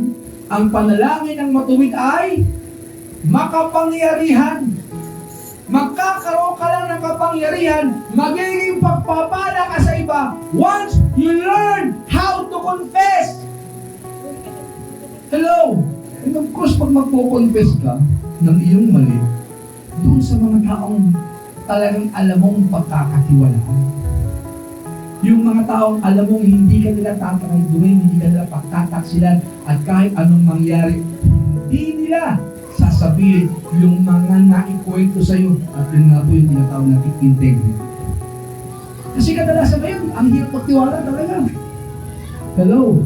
A: ang panalangin ng matuwid ay makapangyarihan. Magkakaroon ka lang ng kapangyarihan, magiging pagpapala ka sa iba once you learn how to confess. Hello? And of course, pag magpo-confess ka ng iyong mali, doon sa mga taong talagang alam mong pagkakatiwalaan. Yung mga taong alam mong hindi ka nila tatakayduin, hindi ka nila pagtataksilan, at kahit anong mangyari, hindi nila sasabihin yung mga naikwento sa'yo. At yun nga po yung tinatawag natin integrity. Kasi kadalasan ngayon, ang hirap magtiwala talaga. Hello?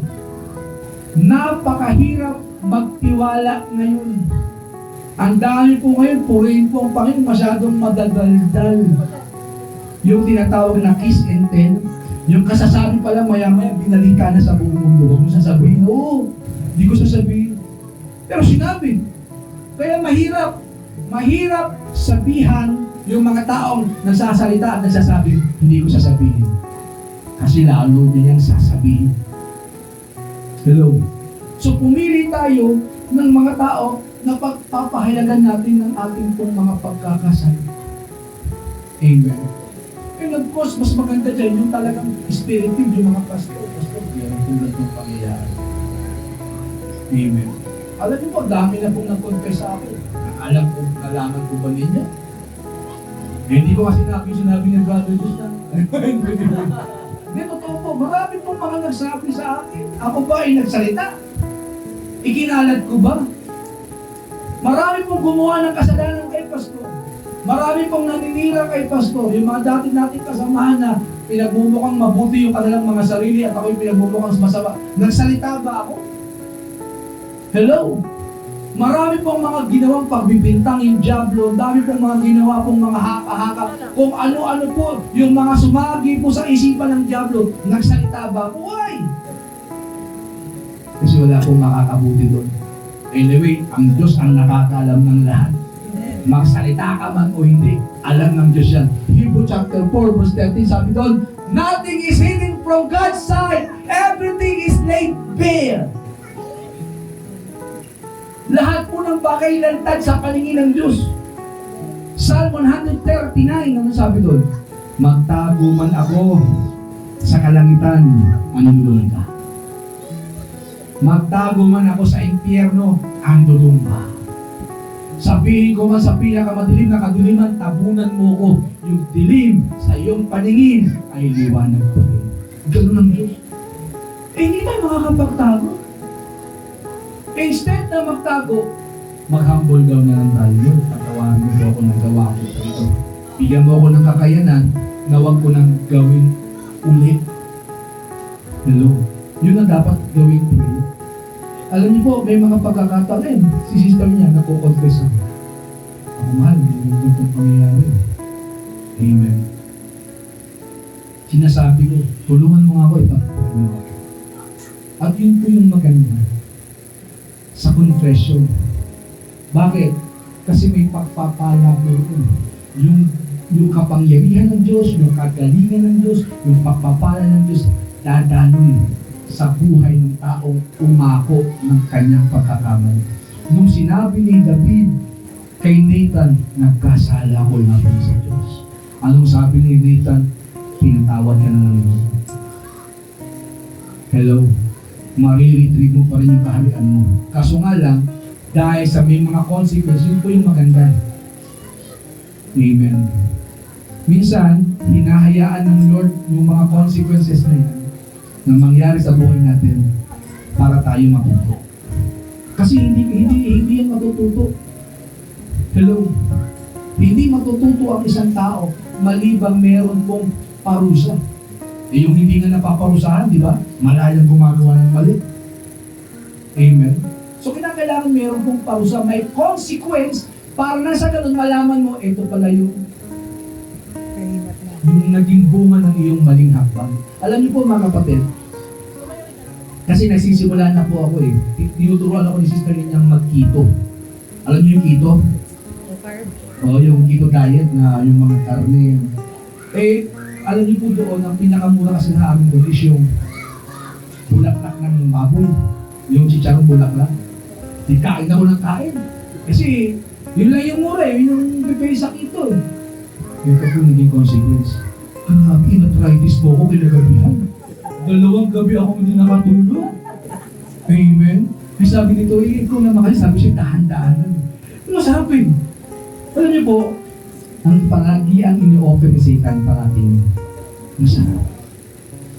A: Napakahirap magtiwala ngayon. Ang dami po ngayon, purihin po ang Panginoon, masyadong madadaldal. Yung tinatawag na kiss and tell, yung kasasabi pa lang maya-maya, binalika na sa buong mundo. Huwag mo sasabihin, oo, hindi ko sasabihin. Pero sinabi. Kaya mahirap sabihan yung mga taong nagsasalita at nagsasabi, hindi ko sasabihin. Kasi lalo niya yung sasabihin. Hello? So pumili tayo ng mga tao na pagpapahayagan natin ng ating pong mga pagkakasal. Amen. And of course, mas maganda dyan yung talagang spirited, yung mga pastor, yan tulad ng pangyayari. Amen. Alam niyo po, dami na pong nag-confess sa akin. Alam ko, nalaman ko ba ninyo? Hindi ko kasi sinabi ng brother Diyos na. Hindi, totoo po. Marami pong mga nagsabi sa akin. Ako ba ay nagsalita? Ikinalat ko ba? Marami pong gumawa ng kasalanan kay pastor. Marami pong naninira kay pastor. Yung mga dati nating kasamahan na pinagmumukhang mabuti yung kanilang mga sarili at ako'y pinagmumukhang masama. Nagsalita ba ako? Hello? Marami pong mga ginawang pagbibintang yung Diablo. Dami pong mga ginawa pong mga haka-haka. Kung ano-ano po, yung mga sumagi po sa isipan ng Diablo. Nagsalita ba ako? Why? Kasi wala pong makakabuti doon. Anyway, ang Diyos ang nakakaalam ng lahat. Magsalita ka man o hindi, alam ng Diyos yan. Hebrew chapter 4 verse 13 sabi doon, nothing is hidden from God's side. Everything is laid bare. Lahat po ng bagay lantad sa paningin ng Diyos. Psalm 139, ano sabi doon? Magtago man ako sa kalangitan, anong ka? Magtago man ako sa impyerno, andun ka. Sabihin ko man sa pinakamadilim na kadiliman, tabunan mo ko. Yung dilim sa iyong paningin ay liwanag pa rin. Ganun ang Diyos. Hindi tayo makakapagtago. Instead na magtago, mag-humble daw na lang tayo. Patawarin mo ako ng gawa ko ito. Bigyan mo ako ng kakayanan na huwag ko nang gawin ulit. Hello? Yun ang dapat gawin ulit. Alam niyo po, may mga pagkakataon si sister niya nako-confess ako. Ako mahal, hindi mo itong pangyayari. Amen. Sinasabi ko, tulungan mo nga ako, ipagpapalungan mo. At yun po yung maganda sa confession. Bakit? Kasi may pagpapala po yun. Yung kapangyarihan ng Diyos, yung kagalingan ng Diyos, yung pagpapala ng Diyos, dadaloy sa buhay ng taong umako ng kanyang pagkakamali. Nung sinabi ni David kay Nathan, nagkasala ko laban sa Diyos. Anong sabi ni Nathan? Pinatawad ka na ng Diyos. Hello? Mariretrieve mo pa rin yung kaharian mo. Kaso nga lang, dahil sa may mga consequences, yun po yung maganda. Amen. Minsan, hinahayaan ng Lord yung mga consequences na yan na mangyari sa buhay natin para tayo matuto. Kasi hindi yan matututo. Hello? Hindi matututo ang isang tao malibang meron pong parusa. Eh yung hindi nga napaparusahan, di ba? Malayang gumagawa ng mali. Amen? So kinakailangan meron pong parusa, may consequence para na sa ganun malaman mo, ito pala yung naging bunga ng iyong maling hakbang. Alam niyo po mga kapatid, kasi nagsisimula na po ako tinuturuan ako ni sister ninyang mag-keto. Alam niyo yung keto? Oo, yung keto diet na yung mga karne. Alam niyo po doon, ang pinakamura kasi na amin doon is yung bulaklak ng baboy. Yung chicharong bulaklak. Di kain ako ng kain. Kasi Yun lang yung mura eh, yun yung bigay sa ito eh. Ito po naging consequence. Grabe, na-arthritis po ako kinagabihan. 2 gabi ako hindi nakatulog. Amen? Ay sabi nito, ikaw naman kasi sabi siya, dahan-dahanan. Ano sabi? Alam niyo po, ang palagi ang ini-offer ni Satan parating masarap.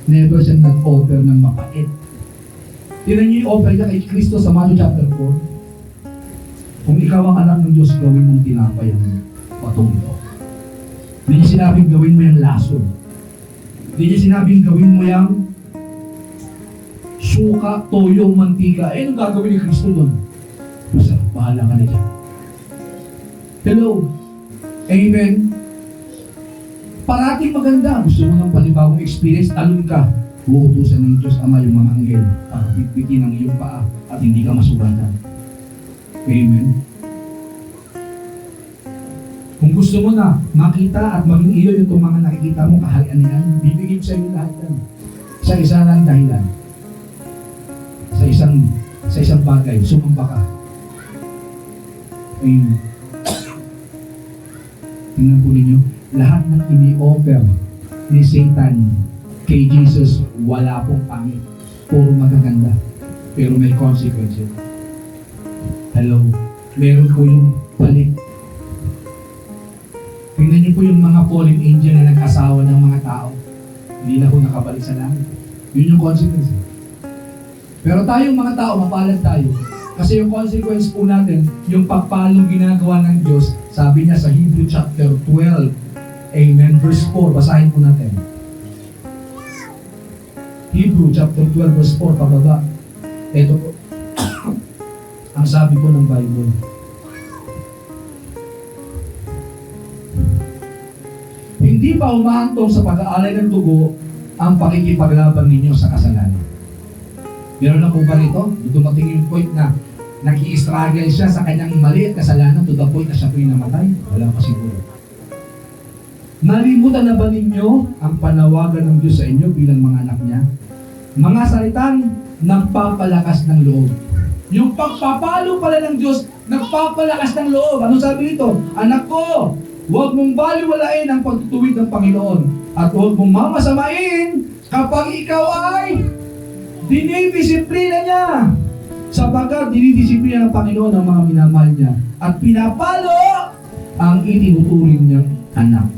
A: Never siya nag-offer ng mapait. Tignan niyo yung offer niya kay Kristo sa Matthew chapter 4. Kung ikaw ang anak ng Diyos, gawin mong tinapay ang patong ito. Hindi niya sinabing gawin mo yung lason. Hindi niya sinabing gawin mo yung suka, toyo, mantika. Eh, anong gagawin ni Kristo doon? Basta, bahala ka na dyan. Hello? Amen? Parating maganda. Gusto mo ng panibagong experience, talon ka. Uutusan ng Diyos Ama yung mga anghel para pitpitin ang iyong paa at hindi ka masugatan. Amen? Kung gusto mo na makita at maging iyo yung mga nakikita mo, kaharian na yan, bibigyan sa iyo lahat yan. Sa isa lang dahilan. Sa isang bagay, sumamba ka. Amen. Tingnan po ninyo, lahat ng ini-offer ni Satan kay Jesus, wala pong pangit. Puro magaganda. Pero may consequences. Hello? Meron po yung balik. Tingnan niyo po yung mga fallen angel na nag-asawa ng mga tao. Hindi na po nakabalik sa langit. Yun yung consequence. Pero tayong mga tao, mapalad tayo. Kasi yung consequence po natin, yung pagpalong ginagawa ng Diyos, sabi niya sa Hebrew chapter 12, Amen, verse 4, basahin po natin. Hebrew chapter 12, verse 4, pababa. Ito po. Ang sabi po ng Bible. Hindi pa umahantong sa pag-aalay ng dugo ang pakikipaglaban ninyo sa kasalanan. Meron na po ba rito? Dumating yung point na nag-i-struggle siya sa kanyang mali at kasalanan to the point na siya po'y namatay? Wala pa siguro. Nalimutan na ba ninyo ang panawagan ng Diyos sa inyo bilang mga anak niya? Mga salitang nagpapalakas ng loob. Yung pagpapalo pala ng Diyos, nagpapalakas ng loob. Ano sabi nito? Anak ko, huwag mong baliwalain ang pagtutuwid ng Panginoon at huwag mong mamasamain kapag ikaw ay dinidisiplina niya. Sapagkat dinidisiplina ng Panginoon ang mga minamahal niya at pinapalo ang itinuturing niyang anak.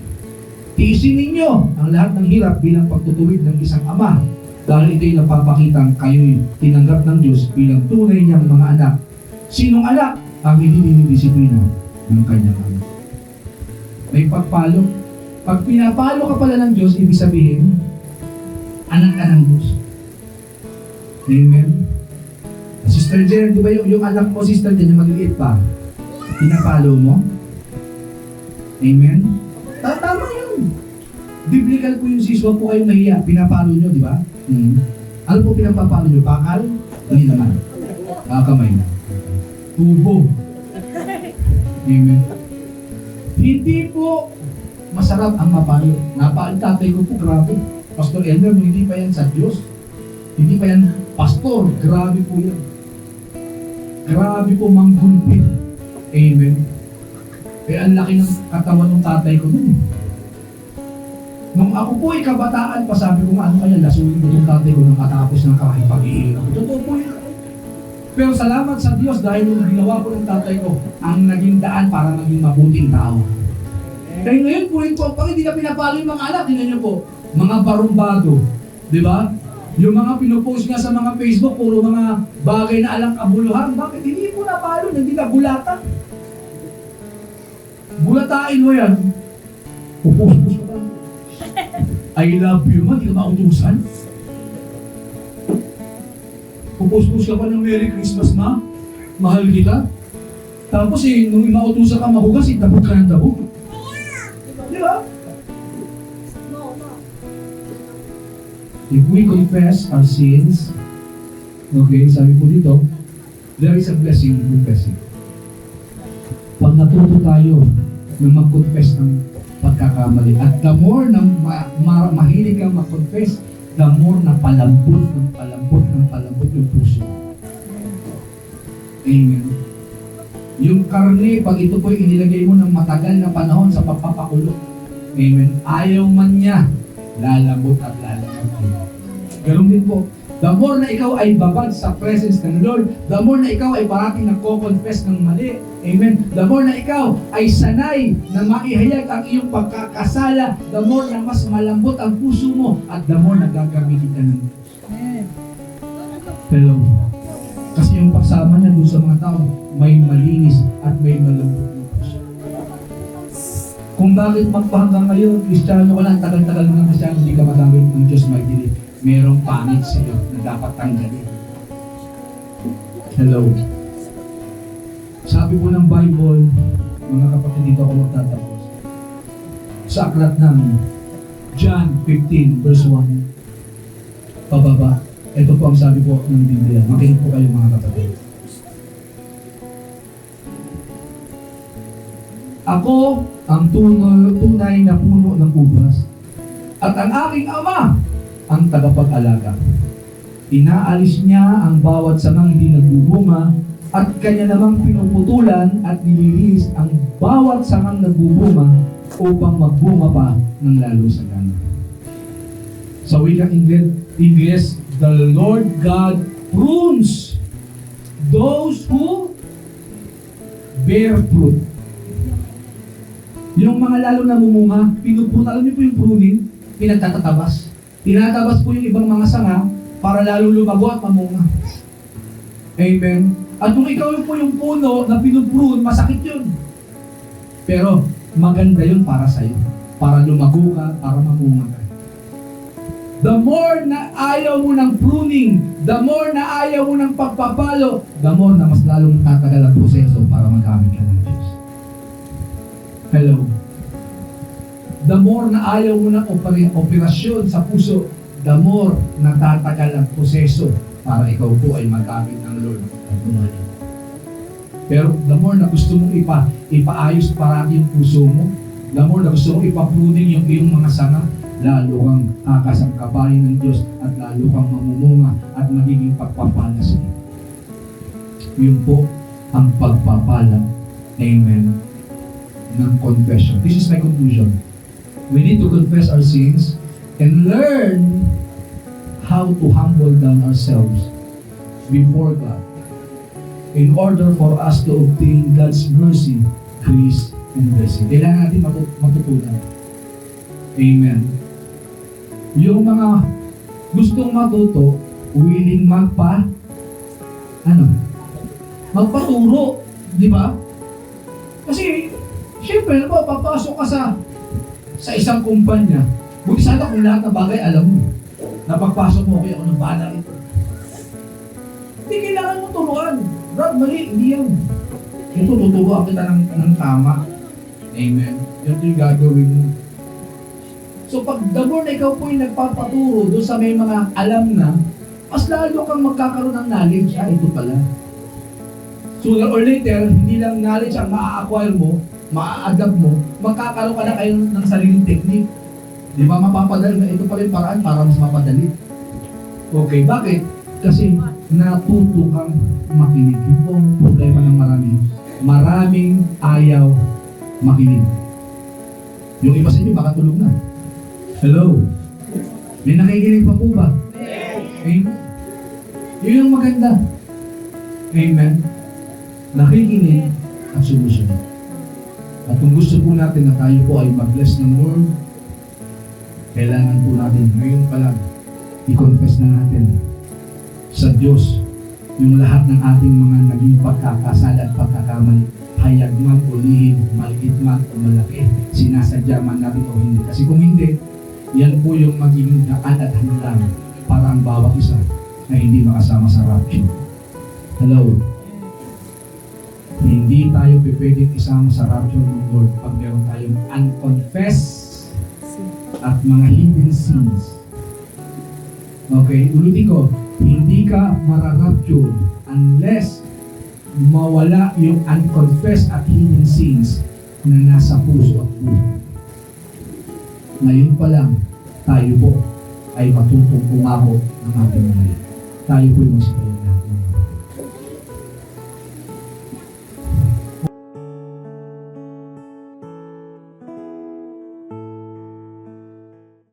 A: Tiisin ninyo ang lahat ng hirap bilang pagtutuwid ng isang ama dahil ito'y napapakitang kayo'y tinanggap ng Diyos bilang tunay niyang mga anak. Sinong anak ang hindi dinidisiplina ng kanyang anak? May pagpalo. Pag pinapalo ka pala ng Diyos, ibig sabihin, anak ka ng Diyos. Amen? Sister Jen, di ba yung anak mo, Sister Jen, yung maliliit pa, pinapalo mo? Amen? Tama yun. Biblical po yung sis, huwag po kayong mahiya. Pinapalo nyo, di ba? Ano po pinapapalo nyo? Bakal? Hindi naman. Kamay na. Tubo. Amen. Hindi po masarap ang mapalo. Tatay ko po, grabe. Pastor Elmer, hindi pa yan sa Diyos. Hindi pa yan pastor. Grabe po yan. Grabe po manggulpit. Amen. Kaya ang laki ng katawan ng tatay ko nun. Nung ako po ay kabataan pa, sabi ko nga, ano kaya, lasunin ko itong tatay ko nang katapos ng kakipag-iilang. Totoo po yun. Pero salamat sa Diyos dahil nung ginawa ko ng tatay ko, ang naging daan para maging mabuting tao. Kaya ngayon po ito, pag hindi na pinapalo yung mga anak, tingnan niyo po, mga barumbado. Di ba? Yung mga pinopost nga sa mga Facebook, puro mga bagay na alang kabuluhan. Bakit? Hindi po napalo, hindi ka bulatan. Bulatain mo yan. Pupus-pus ka ba? I love you man, hindi ka mautusan. Pupus-pus ka pa ng Merry Christmas, ma? Mahal kita. Tapos nung mautusan ka mahugas, dabog ka ng dabog. Di ba? If we confess our sins, okay, sabi po dito, there is a blessing in confessing. Pag natuto tayo na mag-confess ng pagkakamali, at the more na mahilig kang mag-confess, the more na palambot yung puso. Amen. Yung karne, pag ito po inilagay mo ng matagal na panahon sa pagpapakulo, amen, ayaw man niya, lalabot at lalabot. Ganun din po. The more na ikaw ay babad sa presence ng Lord, the more na ikaw ay parating nagko-confess ng mali, amen, the more na ikaw ay sanay na maihayag ang iyong pagkakasala, the more na mas malambot ang puso mo, at the more na gagamitin ka ng Diyos. Pero, kasi yung pagsama niya doon sa mga tao, may malinis at may malambot na puso. Kung bakit magpahanggang ngayon, Kristiyano ka lang, tagal-tagal mo ng Kristiyano, hindi ka magamit ng Diyos may dilit. Merong pangit sa iyo na dapat tanggalin. Hello. Sabi po ng Bible, mga kapatid, dito ako magtatapos. Sa aklat ng John 15 verse 1, pababa. Ito po ang sabi po ng Biblia. Makinig po kayo mga kapatid. Ako ang tunay na puno ng ubas, at ang aking Ama ang tagapag-alaga. Inaalis niya ang bawat sangang hindi nagbubunga, at kanya namang pinuputulan at nililis ang bawat sangang nagbubunga upang magbunga pa ng lalo sa gana. Sa wikang Ingles, the Lord God prunes those who bear fruit. Yung mga lalo namumunga, pinuputulan, alam niyo po yung pruning, pinagtatatabas. Tinatabas po yung ibang mga sanga para lalo lumago at mamunga. Amen. At kung ikaw po yung puno na pinuprune, masakit yun. Pero maganda yun para sa'yo. Para lumago ka, para mamunga ka. The more na ayaw mo ng pruning, the more na ayaw mo ng pagpapalo, the more na mas lalong tatagal ang proseso para magamit ka ng Diyos. Hello. The more na ayaw mo ng operasyon sa puso, the more na tatagal ang proseso para ikaw po ay magamit ng Lord at bumalik. Pero the more na gusto mong ipaayos parati yung puso mo, the more na gusto mong ipapruning yung iyong mga sanga, lalo kang kakasangkabayan ng Diyos at lalo kang mamumunga at magiging pagpapala sa iyo. Yun po ang pagpapala, amen, ng confession. This is my conclusion. We need to confess our sins and learn how to humble down ourselves before God in order for us to obtain God's mercy, grace, and blessing. Kailangan natin matutunan. Amen. Yung mga gustong matuto, willing magpaturo, di ba? Kasi, syempre, papasok ka sa isang kumpanya, buti sana kung lahat ng bagay alam mo. Napagpasok mo, okay, ako ng banner ito. Hindi kailangan mo turuan. Brad, mali, hindi yan. Ito, tuturuan kita ng tama. Amen. Yan yung gagawin mo. So pag the more na ikaw po yung nagpapaturo doon sa may mga alam na, mas lalo kang magkakaroon ng knowledge. Ito pala. Sooner or later, hindi lang knowledge ang maa-acquire mo, maa-adapt mo, magkakaroon ka na kayo ng sariling technique. Di ba, mapapadali na ito pala yung paraan para mas mapadali. Okay, bakit? Kasi natuto kang makinig. Ito ang problema ng marami. Maraming ayaw makinig. Yung iba sa inyo baka tulog na. Hello? May nakikinig pa po ba? Amen? Yun yung maganda. Amen? Nakikinig at sumusunod. At kung gusto po natin na tayo po ay mag-bless ng Lord, kailangan po natin ngayon pa lang i-confess na natin sa Diyos yung lahat ng ating mga naging pagkakasala at pagkakamali, hayag man o lihim, maliit man o malaki, sinasadya man natin o hindi. Kasi kung hindi, yan po yung magiging daan at hanggang para ang bawat isa na hindi makasama sa rapture. Hello? Hindi tayo pwedeng isama sa rapture ng Lord pag meron tayong unconfessed at mga hidden sins. Okay, ulitin ko, hindi ka mararapture unless mawala yung unconfessed at hidden sins na nasa puso at puso. Ngayon pa lang, tayo po ay matutong pumako ng ating mga. Tayo po yung magsipayin na.